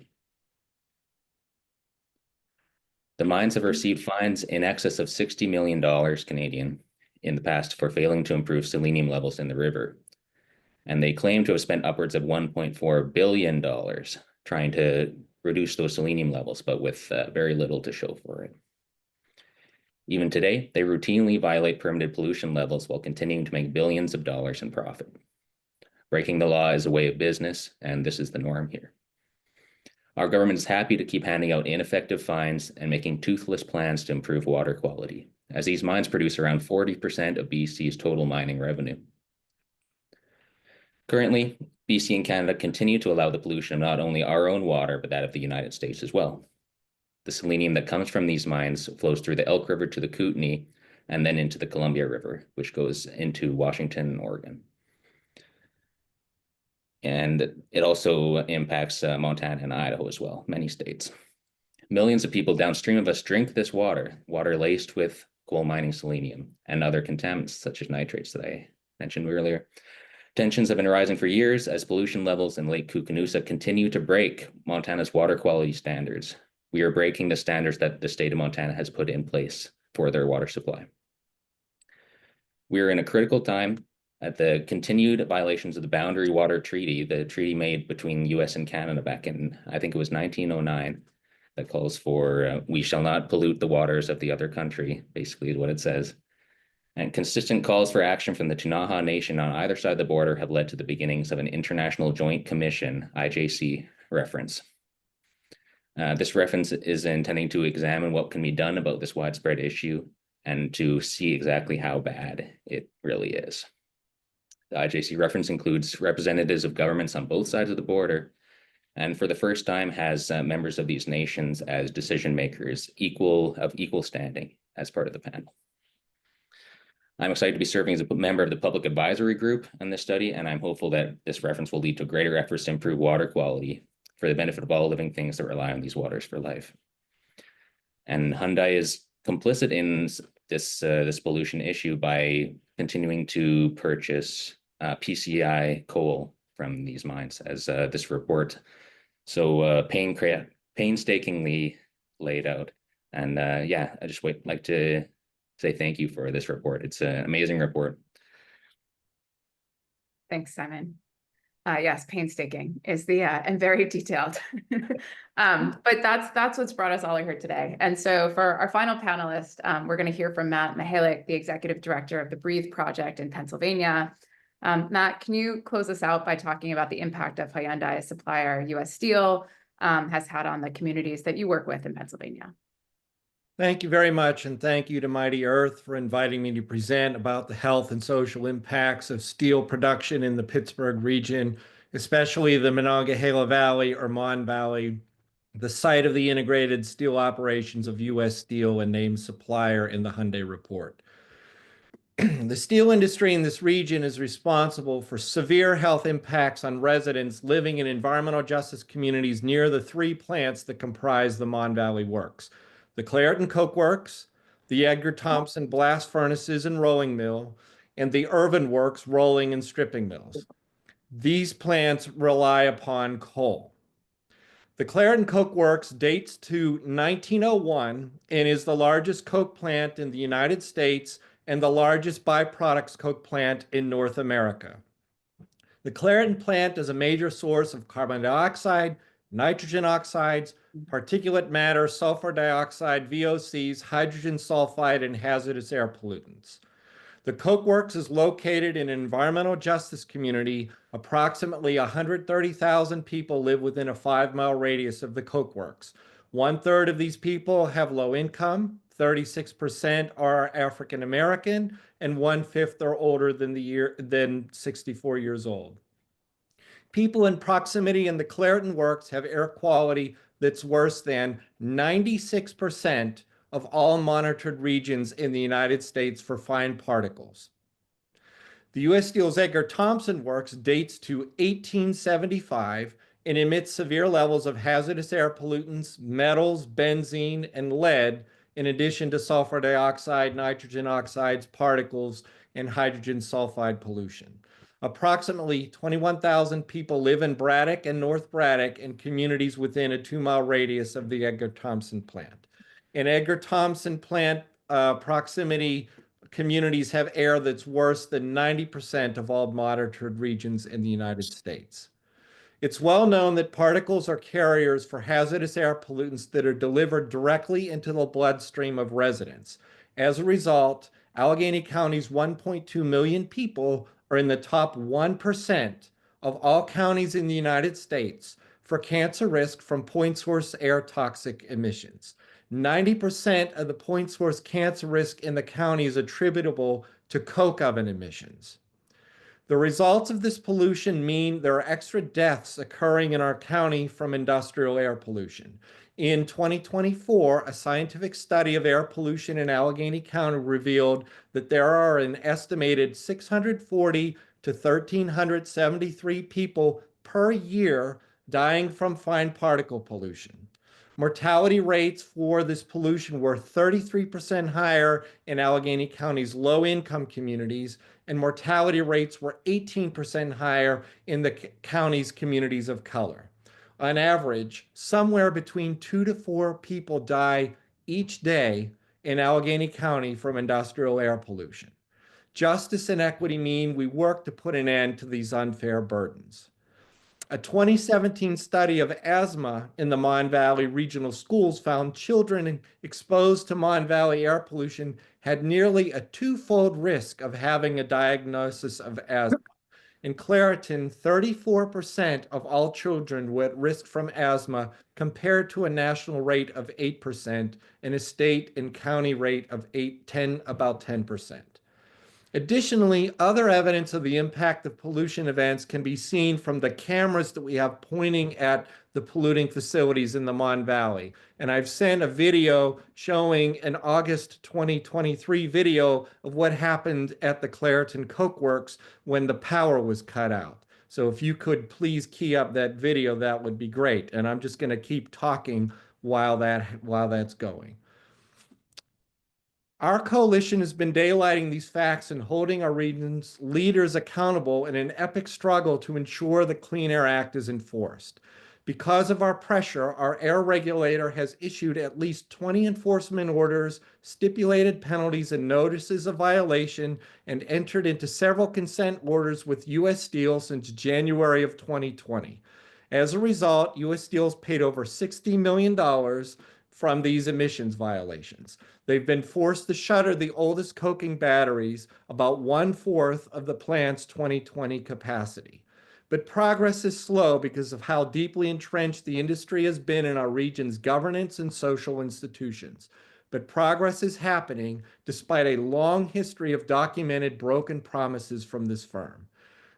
The mines have received fines in excess of $60 million Canadian in the past for failing to improve selenium levels in the river. And they claim to have spent upwards of $1.4 billion trying to reduce those selenium levels, but with very little to show for it. Even today, they routinely violate permitted pollution levels while continuing to make billions of dollars in profit. Breaking the law is a way of business, and this is the norm here. Our government is happy to keep handing out ineffective fines and making toothless plans to improve water quality, as these mines produce around 40% of BC's total mining revenue. Currently, BC and Canada continue to allow the pollution of not only our own water, but that of the United States as well. The selenium that comes from these mines flows through the Elk River to the Kootenay and then into the Columbia River, which goes into Washington and Oregon. And it also impacts Montana and Idaho as well, many states. Millions of people downstream of us drink this water laced with coal mining selenium and other contaminants such as nitrates that I mentioned earlier. Tensions have been rising for years as pollution levels in Lake Koocanusa continue to break Montana's water quality standards. We are breaking the standards that the state of Montana has put in place for their water supply. We are in a critical time at the continued violations of the Boundary Water Treaty, the treaty made between US and Canada back in, I think it was 1909, that calls for we shall not pollute the waters of the other country, basically is what it says. And consistent calls for action from the Ktunaxa Nation on either side of the border have led to the beginnings of an International Joint Commission, IJC, reference. This reference is intending to examine what can be done about this widespread issue and to see exactly how bad it really is. The IJC reference includes representatives of governments on both sides of the border, and for the first time has members of these nations as decision makers of equal standing as part of the panel. I'm excited to be serving as a member of the public advisory group on this study, and I'm hopeful that this reference will lead to greater efforts to improve water quality for the benefit of all living things that rely on these waters for life. And Hyundai is complicit in this pollution issue by continuing to purchase PCI coal from these mines, as this report so painstakingly laid out. And yeah, I just like to say thank you for this report. It's an amazing report. Thanks, Simon. Yes, painstaking is the and very detailed. But that's what's brought us all here today. And so for our final panelist, we're going to hear from Matt Mihalik, the executive director of the Breathe Project in Pennsylvania. Matt, can you close us out by talking about the impact of Hyundai supplier US Steel has had on the communities that you work with in Pennsylvania? Thank you very much, and thank you to Mighty Earth for inviting me to present about the health and social impacts of steel production in the Pittsburgh region, especially the Monongahela Valley or Mon Valley, the site of the integrated steel operations of US Steel and named supplier in the Hyundai report. The steel industry in this region is responsible for severe health impacts on residents living in environmental justice communities near the three plants that comprise the Mon Valley Works: the Clairton Coke Works, the Edgar Thomson Blast Furnaces and Rolling Mill, and the Irvin Works rolling and stripping mills. These plants rely upon coal. The Clairton Coke Works dates to 1901 and is the largest coke plant in the United States and the largest byproducts coke plant in North America. The Clairton plant is a major source of carbon dioxide, nitrogen oxides, particulate matter, sulfur dioxide, VOCs, hydrogen sulfide, and hazardous air pollutants. The Coke Works is located in an environmental justice community. Approximately 130,000 people live within a 5-mile radius of the Coke Works. 1/3 of these people have low income, 36% are African American, and 1/5 are older than 64 years old. People in proximity in the Clairton Works have air quality that's worse than 96% of all monitored regions in the United States for fine particles. The US Steel's Edgar Thomson Works dates to 1875 and emits severe levels of hazardous air pollutants, metals, benzene, and lead, in addition to sulfur dioxide, nitrogen oxides, particles, and hydrogen sulfide pollution. Approximately 21,000 people live in Braddock and North Braddock and communities within a 2-mile radius of the Edgar Thomson plant. In Edgar Thomson plant proximity, communities have air that's worse than 90% of all monitored regions in the United States. It's well known that particles are carriers for hazardous air pollutants that are delivered directly into the bloodstream of residents. As a result, Allegheny County's 1.2 million people are in the top 1% of all counties in the United States for cancer risk from point source air toxic emissions. 90% of the point source cancer risk in the county is attributable to coke oven emissions. The results of this pollution mean there are extra deaths occurring in our county from industrial air pollution. In 2024, a scientific study of air pollution in Allegheny County revealed that there are an estimated 640 to 1,373 people per year dying from fine particle pollution. Mortality rates for this pollution were 33% higher in Allegheny County's low-income communities, and mortality rates were 18% higher in the county's communities of color. On average, somewhere between 2 to 4 people die each day in Allegheny County from industrial air pollution. Justice and equity mean we work to put an end to these unfair burdens. A 2017 study of asthma in the Mon Valley regional schools found children exposed to Mon Valley air pollution had nearly a twofold risk of having a diagnosis of asthma. In Clairton, 34% of all children were at risk from asthma compared to a national rate of 8% and a state and county rate of about 10%. Additionally, other evidence of the impact of pollution events can be seen from the cameras that we have pointing at the polluting facilities in the Mon Valley. And I've sent a video showing an August 2023 video of what happened at the Clairton Coke Works when the power was cut out. So if you could please key up that video, that would be great. And I'm just going to keep talking while that's going. Our coalition has been daylighting these facts and holding our region's leaders accountable in an epic struggle to ensure the Clean Air Act is enforced. Because of our pressure, our air regulator has issued at least 20 enforcement orders, stipulated penalties and notices of violation, and entered into several consent orders with U.S. Steel since January of 2020. As a result, U.S. Steel's paid over $60 million from these emissions violations. They've been forced to shutter the oldest coking batteries, about 1/4 of the plant's 2020 capacity. But progress is slow because of how deeply entrenched the industry has been in our region's governance and social institutions. But progress is happening despite a long history of documented broken promises from this firm.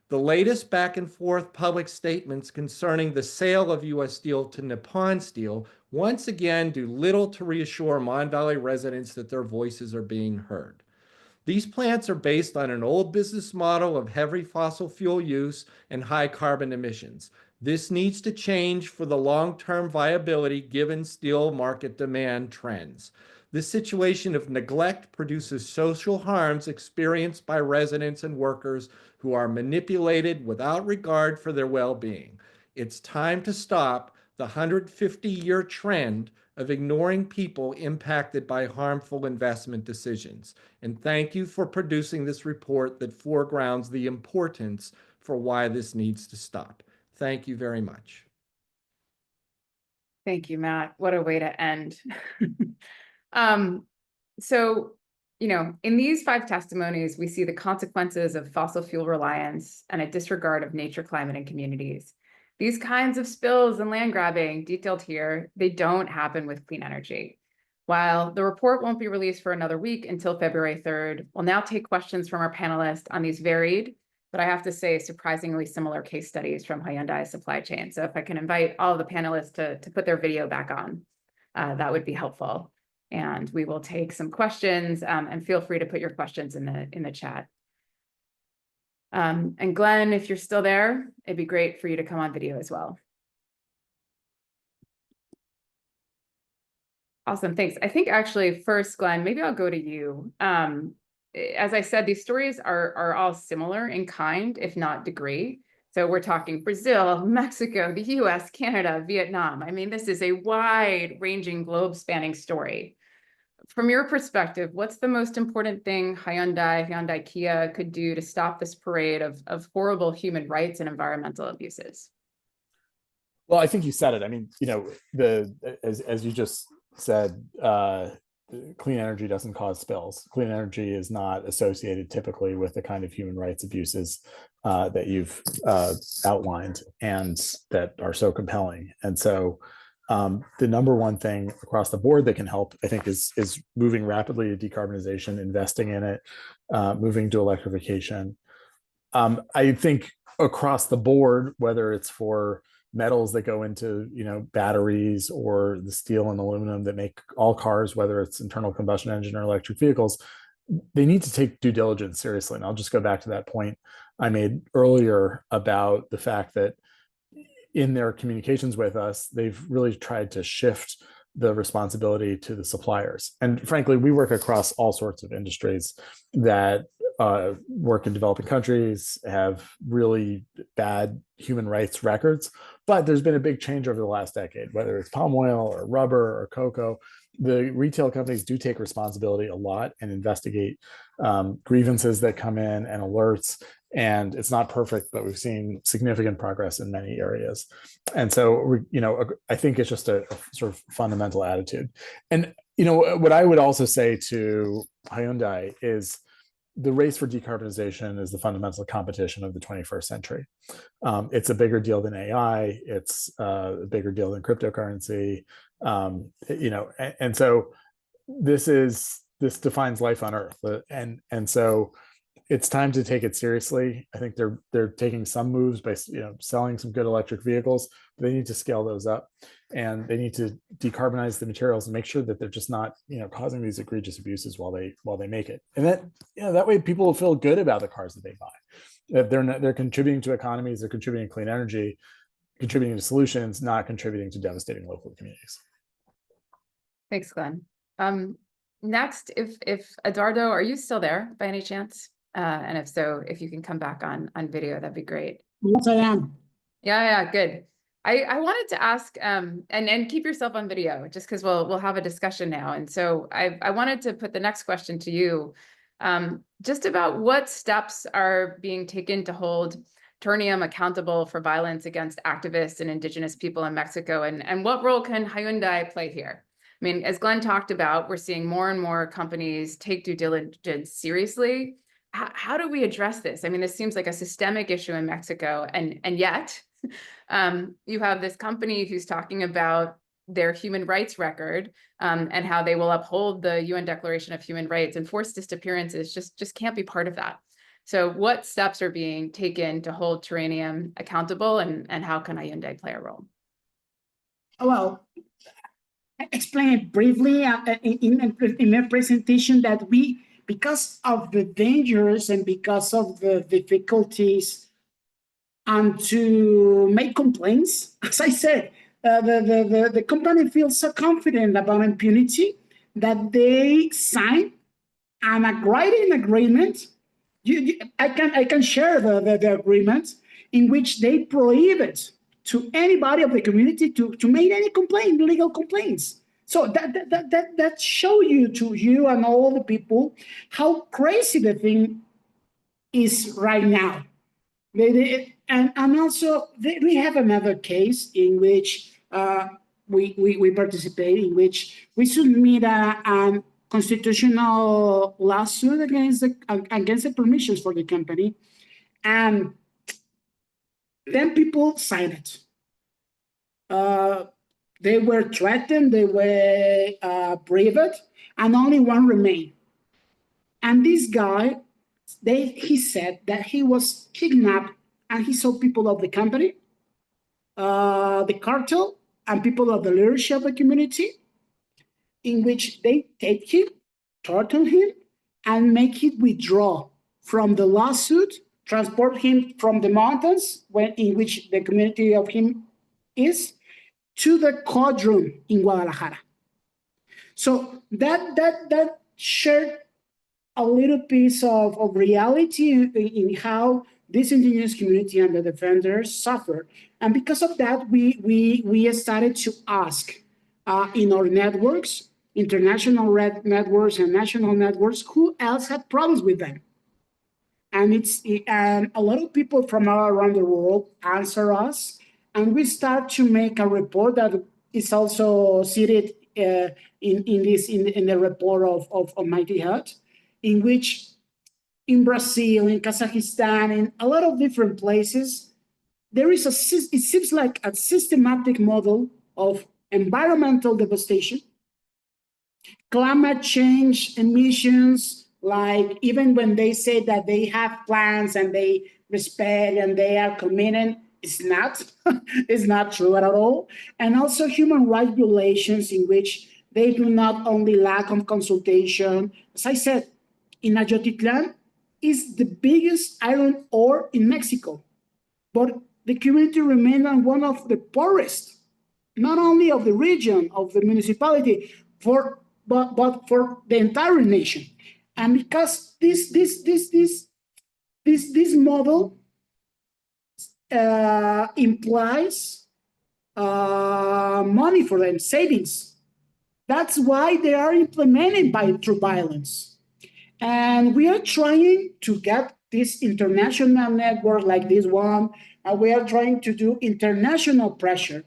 The latest back and forth public statements concerning the sale of U.S. Steel to Nippon Steel once again do little to reassure Mon Valley residents that their voices are being heard. These plants are based on an old business model of heavy fossil fuel use and high carbon emissions. This needs to change for the long-term viability given steel market demand trends. This situation of neglect produces social harms experienced by residents and workers who are manipulated without regard for their well-being. It's time to stop the 150-year trend of ignoring people impacted by harmful investment decisions. And thank you for producing this report that foregrounds the importance for why this needs to stop. Thank you very much. Thank you, Matt. What a way to end. So, in these 5 testimonies, we see the consequences of fossil fuel reliance and a disregard of nature, climate, and communities. These kinds of spills and land grabbing detailed here, they don't happen with clean energy. While the report won't be released for another week until February 3rd, we'll now take questions from our panelists on these varied, but I have to say surprisingly similar case studies from Hyundai's supply chain. So if I can invite all of the panelists to put their video back on, that would be helpful. And we will take some questions and feel free to put your questions in the chat. And Glenn, if you're still there, it'd be great for you to come on video as well. Awesome, thanks. I think actually first, Glenn, maybe I'll go to you. As I said, these stories are all similar in kind, if not degree. So we're talking Brazil, Mexico, the US, Canada, Vietnam. I mean, this is a wide-ranging, globe-spanning story. From your perspective, what's the most important thing Hyundai Kia could do to stop this parade of horrible human rights and environmental abuses? Well, I think you said it. I mean, as you just said, clean energy doesn't cause spills. Clean energy is not associated typically with the kind of human rights abuses that you've outlined and that are so compelling. And so the number one thing across the board that can help, I think, is moving rapidly to decarbonization, investing in it, moving to electrification. I think across the board, whether it's for metals that go into batteries or the steel and aluminum that make all cars, whether it's internal combustion engine or electric vehicles, they need to take due diligence seriously. And I'll just go back to that point I made earlier about the fact that in their communications with us, they've really tried to shift the responsibility to the suppliers. And frankly, we work across all sorts of industries that work in developing countries, have really bad human rights records. But there's been a big change over the last decade, whether it's palm oil or rubber or cocoa. The retail companies do take responsibility a lot and investigate grievances that come in and alerts. And it's not perfect, but we've seen significant progress in many areas. And so, I think it's just a sort of fundamental attitude. And, what I would also say to Hyundai is the race for decarbonization is the fundamental competition of the 21st century. It's a bigger deal than AI. It's a bigger deal than cryptocurrency. And so this defines life on Earth. And so it's time to take it seriously. I think they're taking some moves by selling some good electric vehicles, but they need to scale those up, and they need to decarbonize the materials and make sure that they're just not causing these egregious abuses while they make it. And that way people will feel good about the cars that they buy. That they're contributing to economies, they're contributing to clean energy, contributing to solutions, not contributing to devastating local communities. Thanks, Glenn. Next, if Eduardo, are you still there by any chance? And if so, if you can come back on video, that'd be great. Yes, I am. Yeah, good. I wanted to ask, and keep yourself on video, just because we'll have a discussion now. And so I wanted to put the next question to you, just about what steps are being taken to hold Ternium accountable for violence against activists and indigenous people in Mexico, and what role can Hyundai play here? I mean, as Glenn talked about, we're seeing more and more companies take due diligence seriously. How do we address this? I mean, this seems like a systemic issue in Mexico, and yet you have this company who's talking about their human rights record and how they will uphold the UN Declaration of Human Rights, and forced disappearances just can't be part of that. So what steps are being taken to hold Ternium accountable, and how can Hyundai play a role? Well, I explained briefly in my presentation that because of the dangers and because of the difficulties and to make complaints, as I said, the company feels so confident about impunity that they sign an agreement. I can share the agreement in which they prohibit to anybody of the community to make any legal complaints. So that show you and all the people how crazy the thing is right now. And also we have another case in which we participate, in which we submit a constitutional lawsuit against the permissions for the company, and then people sign it. They were threatened, they were breathed, and only one remained. And this guy, he said that he was kidnapped, and he saw people of the company, the cartel, and people of the leadership of the community, in which they take him, torture him, and make him withdraw from the lawsuit, transport him from the mountains in which the community of him is, to the courtroom in Guadalajara. So that shared a little piece of reality in how this indigenous community and the defenders suffer. And because of that, we started to ask in our networks, international networks and national networks, who else had problems with them. And a lot of people from all around the world answer us, and we start to make a report that is also cited in the report of Mighty Hut, in which in Brazil, in Kazakhstan, in a lot of different places, there is it seems like a systematic model of environmental devastation, climate change emissions, like even when they say that they have plans and they respect and they are committed, it's not. It's not true at all. And also human rights violations in which they do not only lack of consultation. As I said, in Ayotitlán is the biggest iron ore in Mexico, but the community remains one of the poorest, not only of the region, of the municipality, but for the entire nation. And because this model implies money for them, savings. That's why they are implemented through violence. And we are trying to get this international network like this one, and we are trying to do international pressure.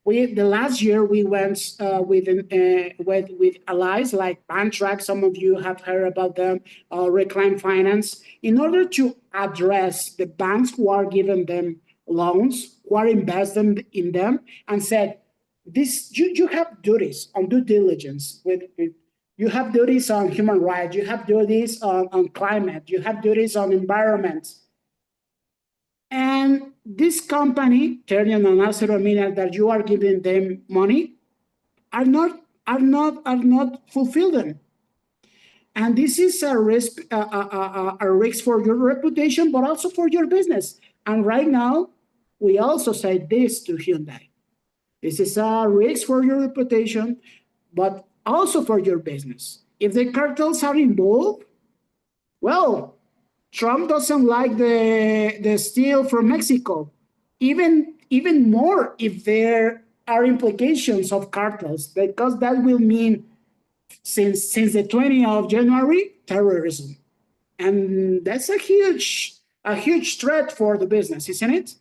The last year we went with allies like Bantrack. Some of you have heard about them, Reclaim Finance, in order to address the banks who are giving them loans, who are investing in them, and said, "This you have duties on due diligence with you have duties on human rights, you have duties on climate, you have duties on environment." And this company, Ternium and ArcelorMittal, that you are giving them money, are not fulfilling. And this is a risk for your reputation, but also for your business. And right now, we also say this to Hyundai. This is a risk for your reputation, but also for your business. If the cartels are involved, well, Trump doesn't like the steel from Mexico. Even more if there are implications of cartels, because that will mean since the 20th of January, terrorism. And that's a huge threat for the business, isn't it?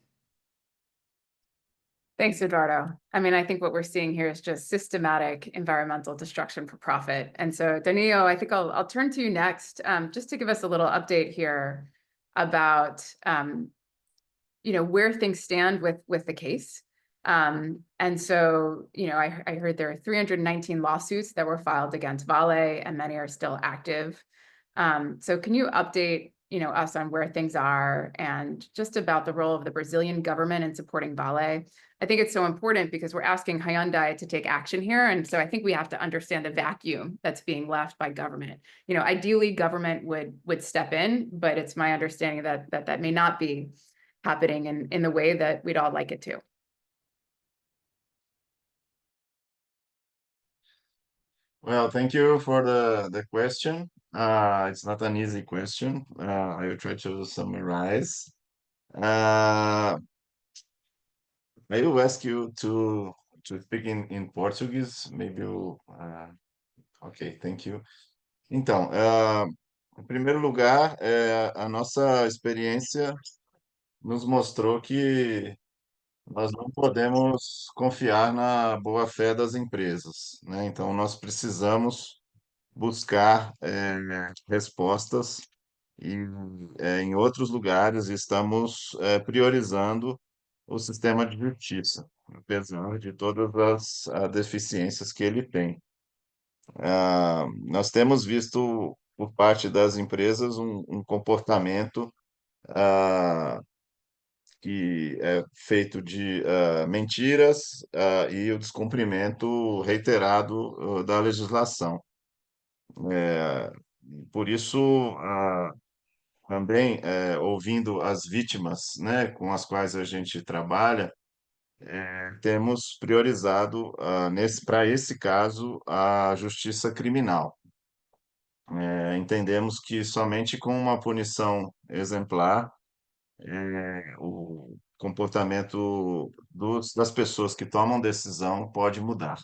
Thanks, Eduardo. I mean, I think what we're seeing here is just systematic environmental destruction for profit. And so, Danilo, I think I'll turn to you next, just to give us a little update here about, where things stand with the case. And so, I heard there are 319 lawsuits that were filed against Vale, and many are still active. So can you update, us on where things are and just about the role of the Brazilian government in supporting Vale? I think it's so important because we're asking Hyundai to take action here. And so I think we have to understand the vacuum that's being left by government. Ideally government would step in, but it's my understanding that may not be happening in the way that we'd all like it to. Well, thank you for the question. It's not an easy question. I will try to summarize. I will ask you to speak in Portuguese. Maybe you. Ok, thank you. Então, em primeiro lugar, a nossa experiência nos mostrou que nós não podemos confiar na boa-fé das empresas, né? Então, nós precisamos buscar respostas em outros lugares, e estamos priorizando o sistema de justiça, apesar de todas as deficiências que ele tem. Nós temos visto por parte das empresas um comportamento que é feito de mentiras e o descumprimento reiterado da legislação. Por isso, também ouvindo as vítimas, né, com as quais a gente trabalha, temos priorizado para esse caso a justiça criminal. Entendemos que somente com uma punição exemplar o comportamento das pessoas que tomam decisão pode mudar.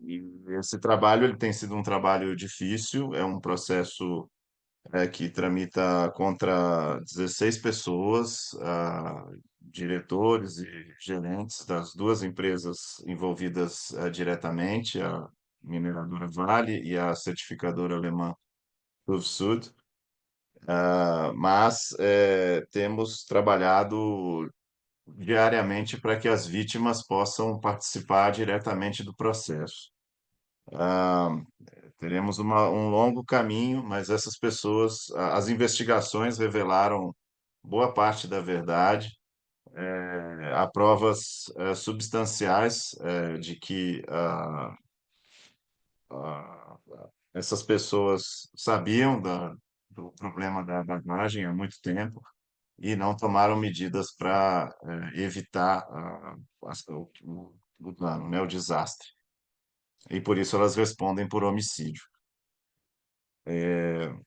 E esse trabalho ele tem sido um trabalho difícil, é um processo que tramita contra 16 pessoas, diretores e gerentes das duas empresas envolvidas diretamente, a mineradora Vale e a certificadora alemã Sud. Mas temos trabalhado diariamente para que as vítimas possam participar diretamente do processo. Teremos um longo caminho, mas essas pessoas, as investigações revelaram boa parte da verdade. Há provas substanciais de que essas pessoas sabiam do problema da bagagem há muito tempo e não tomaram medidas para evitar o dano, né, o desastre. E por isso elas respondem por homicídio.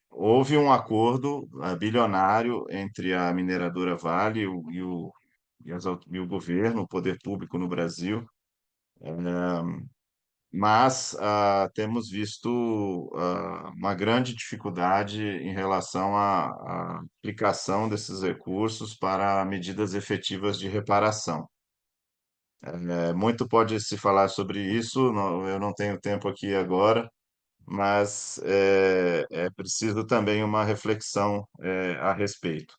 Houve um acordo bilionário entre a mineradora Vale e o governo, o poder público no Brasil, mas temos visto uma grande dificuldade em relação à aplicação desses recursos para medidas efetivas de reparação. Muito pode se falar sobre isso, eu não tenho tempo aqui agora, mas é preciso também uma reflexão a respeito.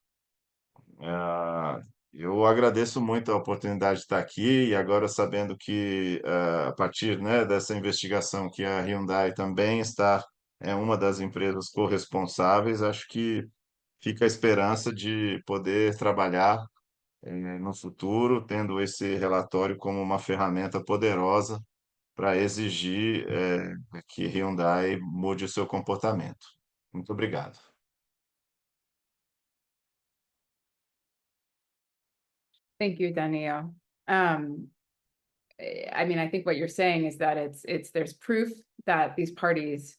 Eu agradeço muito a oportunidade de estar aqui e agora sabendo que a partir, né, dessa investigação que a Hyundai também é uma das empresas corresponsáveis, acho que fica a esperança de poder trabalhar no futuro, tendo esse relatório como uma ferramenta poderosa para exigir que Hyundai mude o seu comportamento. Muito obrigado. Thank you, Daniel. I mean, I think what you're saying is that there's proof that these parties,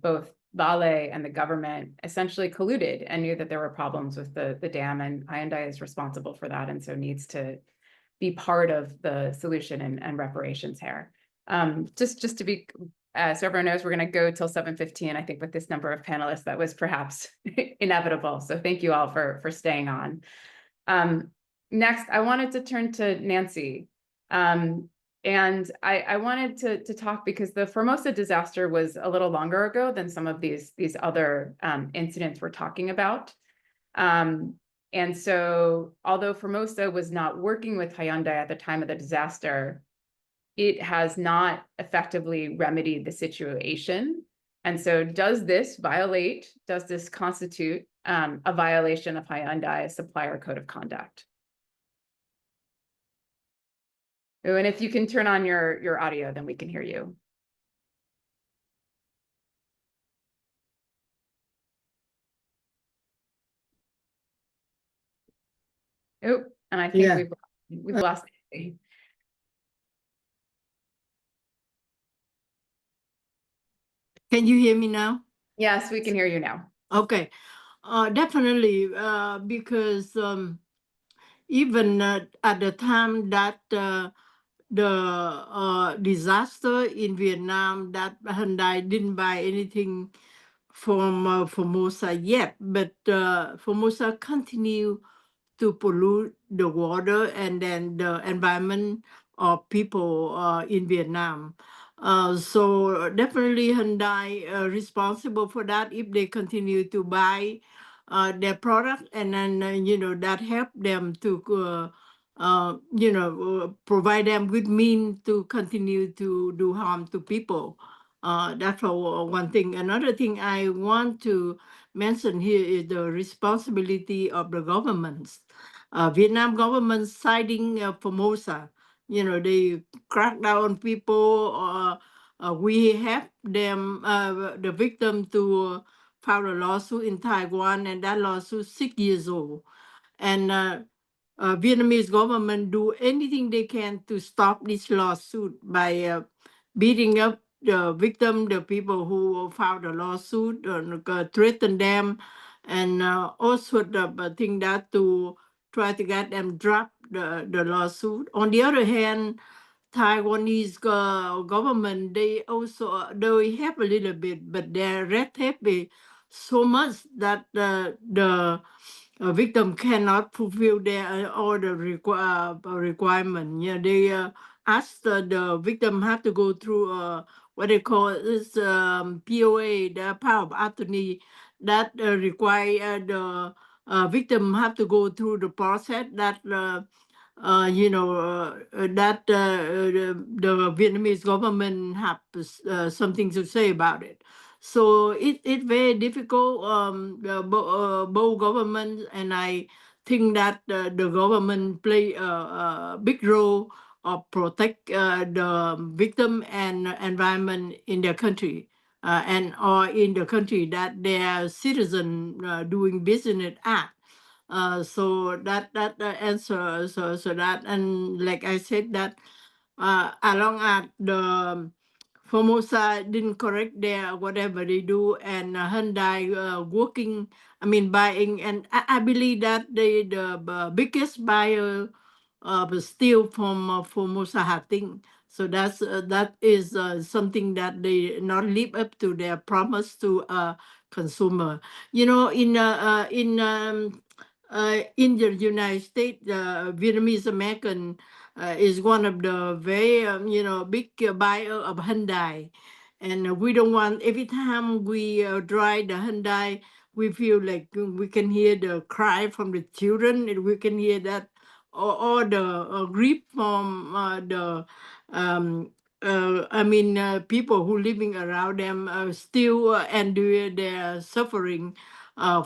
both Vale and the government, essentially colluded and knew that there were problems with the dam, and Hyundai is responsible for that, and so needs to be part of the solution and reparations here. Just to be, so everyone knows, we're going to go till 7:15. I think with this number of panelists, that was perhaps inevitable. So thank you all for staying on. Next, I wanted to turn to Nancy. And I wanted to talk because the Formosa disaster was a little longer ago than some of these other incidents we're talking about. And so although Formosa was not working with Hyundai at the time of the disaster, it has not effectively remedied the situation. And so does this constitute a violation of Hyundai's supplier code of conduct? Oh, and if you can turn on your audio, then we can hear you. Oh, and I think we've lost it. Can you hear me now? Yes, we can hear you now. Okay, definitely, because even at the time that the disaster in Vietnam, that Hyundai didn't buy anything from Formosa yet, but Formosa continue to pollute the water and then the environment of people in Vietnam. So definitely Hyundai responsible for that if they continue to buy their product, and then that help them to provide them with means to continue to do harm to people. That's one thing. Another thing I want to mention here is the responsibility of the governments. Vietnam government siding Formosa. They crack down on people. We have them, the victim, to file a lawsuit in Taiwan, and that lawsuit 6 years old. And Vietnamese government do anything they can to stop this lawsuit by beating up the victim, the people who filed the lawsuit, threaten them, and also the thing that to try to get them drop the lawsuit. On the other hand, Taiwanese government, they have a little bit, but their red tape is so much that the victim cannot fulfill their all the requirement. Yeah, they ask the victim have to go through what they call this POA, the power of attorney, that require the victim have to go through the process that that the Vietnamese government have something to say about it. So it very difficult. Both governments, and I think that the government play a big role of protect the victim and environment in their country. And or in the country that their citizen doing business at. So that answer, so that, and like I said that along at the Formosa didn't correct their whatever they do, and Hyundai working, I mean buying, and I believe that the biggest buyer steel from Formosa Hatting. So that is something that they not live up to their promise to consumer. You know, in the United States, Vietnamese American is one of the very big buyer of Hyundai, and we don't want every time we drive the Hyundai, we feel like we can hear the cry from the children, and we can hear that or the grief from the people who living around them still endure their suffering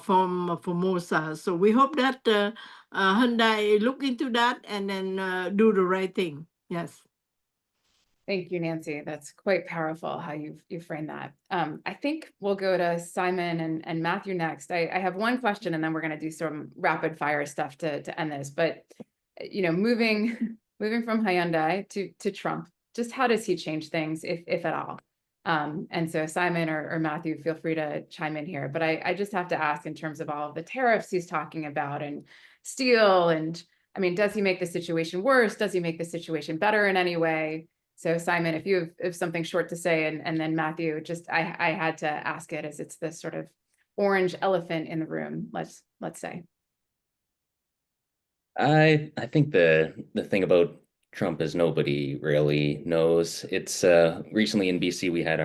from Formosa. So we hope that Hyundai look into that and then do the right thing. Yes. Thank you, Nancy. That's quite powerful how you frame that. I think we'll go to Simon and Matthew next. I have one question, and then we're going to do some rapid fire stuff to end this. But moving from Hyundai to Trump, just how does he change things, if at all? And so Simon or Matthew, feel free to chime in here. But I just have to ask in terms of all of the tariffs he's talking about and steel, and I mean, does he make the situation worse? Does he make the situation better in any way? So Simon, if you have something short to say, and then Matthew, just I had to ask it as it's the sort of orange elephant in the room, let's say. I think the thing about Trump is nobody really knows. It's recently in BC we had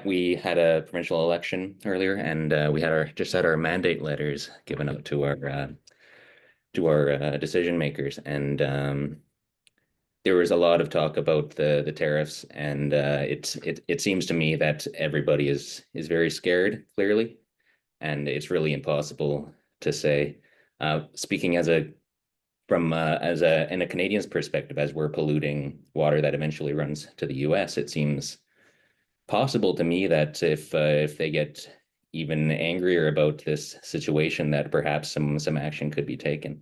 we had a provincial election earlier, and we had just had our mandate letters given out to our decision makers, and there was a lot of talk about the tariffs, and it seems to me that everybody is very scared, clearly, and it's really impossible to say. Speaking in a Canadian's perspective, as we're polluting water that eventually runs to the U.S., it seems possible to me that if they get even angrier about this situation, that perhaps some action could be taken.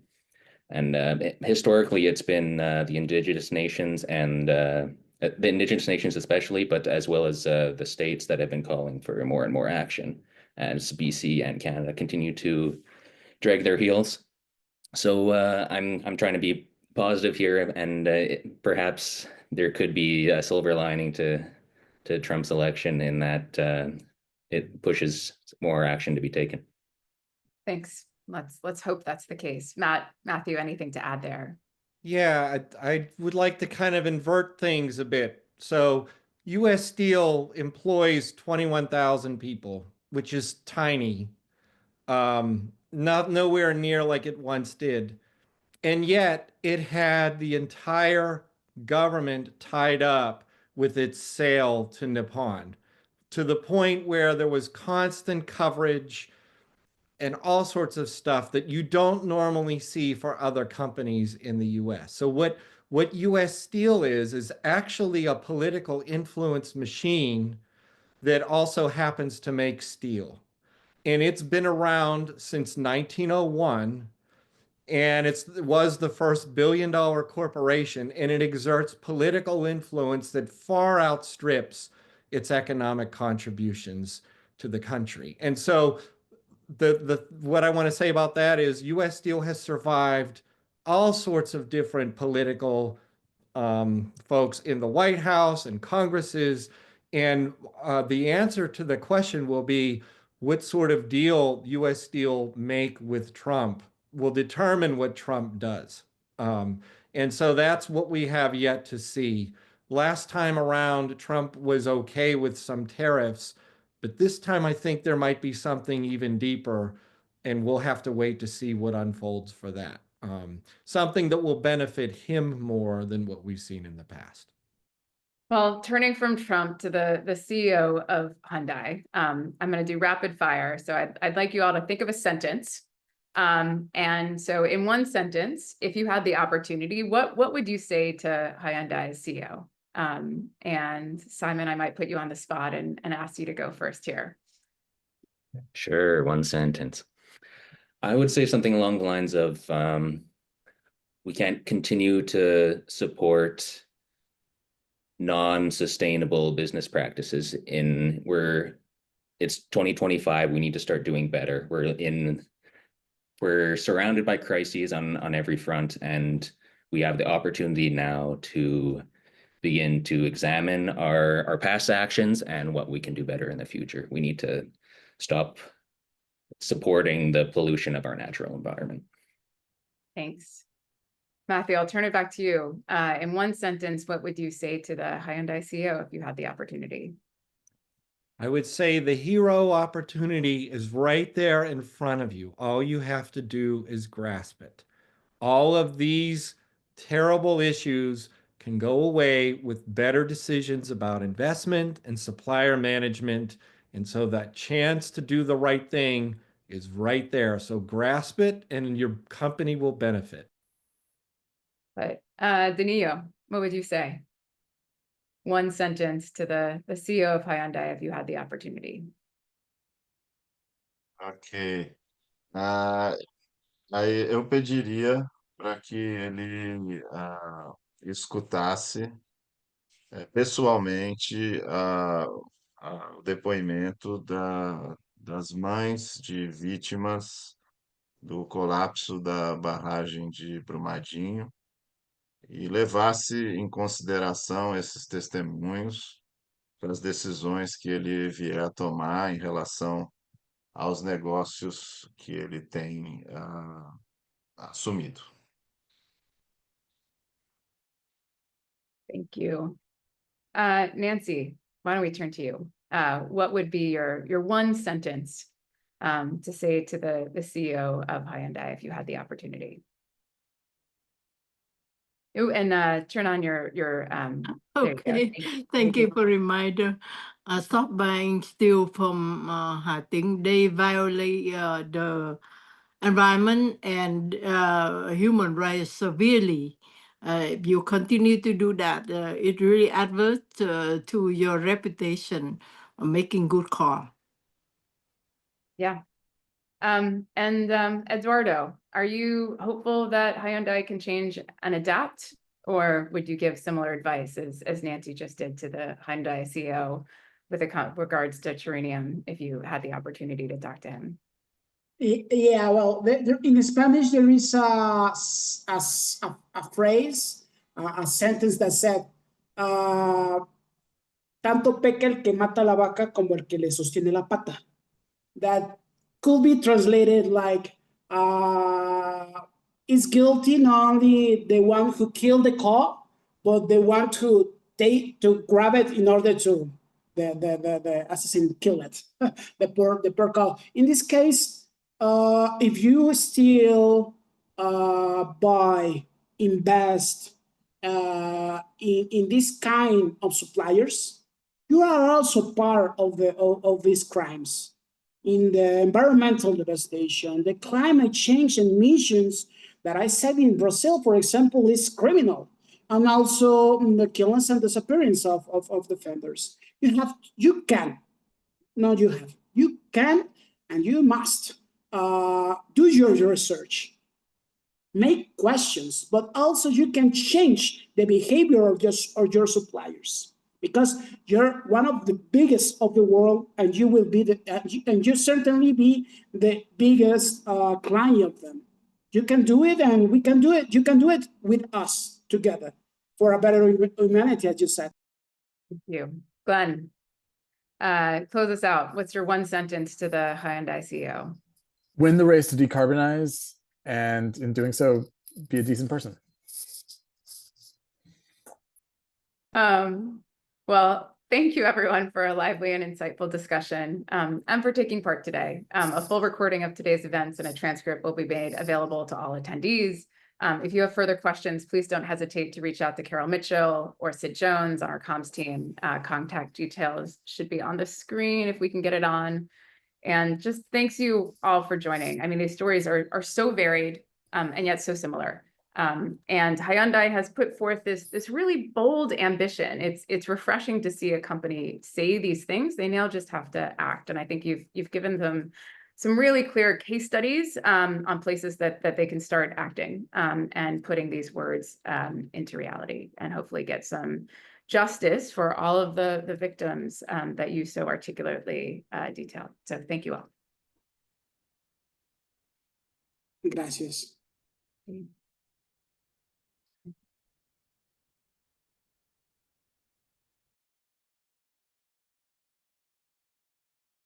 And historically, it's been the Indigenous nations and the Indigenous nations especially, but as well as the states that have been calling for more and more action, as BC and Canada continue to drag their heels. So I'm trying to be positive here, and perhaps there could be a silver lining to Trump's election in that it pushes more action to be taken. Thanks. Let's hope that's the case. Matthew, anything to add there? Yeah, I would like to kind of invert things a bit. So U.S. Steel employs 21,000 people, which is tiny. Not nowhere near like it once did. And yet it had the entire government tied up with its sale to Nippon, to the point where there was constant coverage and all sorts of stuff that you don't normally see for other companies in the US. So what US Steel is actually a political influence machine that also happens to make steel. And it's been around since 1901, and it was the first billion-dollar corporation, and it exerts political influence that far outstrips its economic contributions to the country. And so what I want to say about that is U.S. Steel has survived all sorts of different political folks in the White House and Congresses. And the answer to the question will be, what sort of deal U.S. Steel make with Trump will determine what Trump does. And so that's what we have yet to see. Last time around, Trump was okay with some tariffs, but this time I think there might be something even deeper, and we'll have to wait to see what unfolds for that. Something that will benefit him more than what we've seen in the past. Well, turning from Trump to the CEO of Hyundai, I'm going to do rapid fire. So I'd like you all to think of a sentence. And so in one sentence, if you had the opportunity, what would you say to Hyundai's CEO? And Simon, I might put you on the spot and ask you to go first here. Sure, one sentence. I would say something along the lines of, we can't continue to support non-sustainable business practices it's 2025, we need to start doing better. We're surrounded by crises on every front, and we have the opportunity now to begin to examine our past actions and what we can do better in the future. We need to stop supporting the pollution of our natural environment. Thanks. Matthew, I'll turn it back to you. In one sentence, what would you say to the Hyundai CEO if you had the opportunity? I would say the hero opportunity is right there in front of you. All you have to do is grasp it. All of these terrible issues can go away with better decisions about investment and supplier management. And so that chance to do the right thing is right there. So grasp it and your company will benefit. But Danilo, what would you say? One sentence to the CEO of Hyundai if you had the opportunity. Ok. Aí eu pediria para que ele escutasse pessoalmente o depoimento das mães de vítimas do colapso da barragem de Brumadinho e levasse em consideração esses testemunhos para as decisões que ele vier a tomar em relação aos negócios que ele tem assumido. Thank you. Nancy, why don't we turn to you? What would be your one sentence to say to the CEO of Hyundai if you had the opportunity? Oh, and turn on your Okay, thank you for reminder. Stop buying steel from I think they violate the environment and human rights severely. If you continue to do that, it really adverse to your reputation of making good call. Yeah. And Eduardo, are you hopeful that Hyundai can change and adapt, or would you give similar advice as Nancy just did to the Hyundai CEO with regards to Cheranium if you had the opportunity to talk to him? Yeah, well, in Spanish there is a phrase, a sentence that said, tanto peca el que mata la vaca como el que le sostiene la pata. That could be translated like, is guilty not only the one who killed the cow, but the one to grab it in order to the assassin kill it, the poor cow. In this case, if you still invest in this kind of suppliers, you are also part of these crimes. In the environmental devastation, the climate change emissions that I said in Brazil, for example, is criminal. And also the killings and disappearance of defenders. You can and you must do your research, make questions, but also you can change the behavior of your suppliers, because you're one of the biggest of the world, and you will be and you certainly be the biggest client of them. You can do it, and we can do it. You can do it with us together for a better humanity, as you said. Thank you. Glenn. close us out. What's your one sentence to the Hyundai CEO? Win the race to decarbonize, and in doing so, be a decent person. Well, thank you everyone for a lively and insightful discussion and for taking part today. A full recording of today's events and a transcript will be made available to all attendees. If you have further questions, please don't hesitate to reach out to Carol Mitchell or Sid Jones on our comms team. Contact details should be on the screen if we can get it on. And just thanks you all for joining. I mean, these stories are so varied and yet so similar. And Hyundai has put forth this really bold ambition. It's refreshing to see a company say these things. They now just have to act. And I think you've given them some really clear case studies on places that they can start acting and putting these words into reality, and hopefully get some justice for all of the victims that you so articulately detailed. So thank you all. Gracias.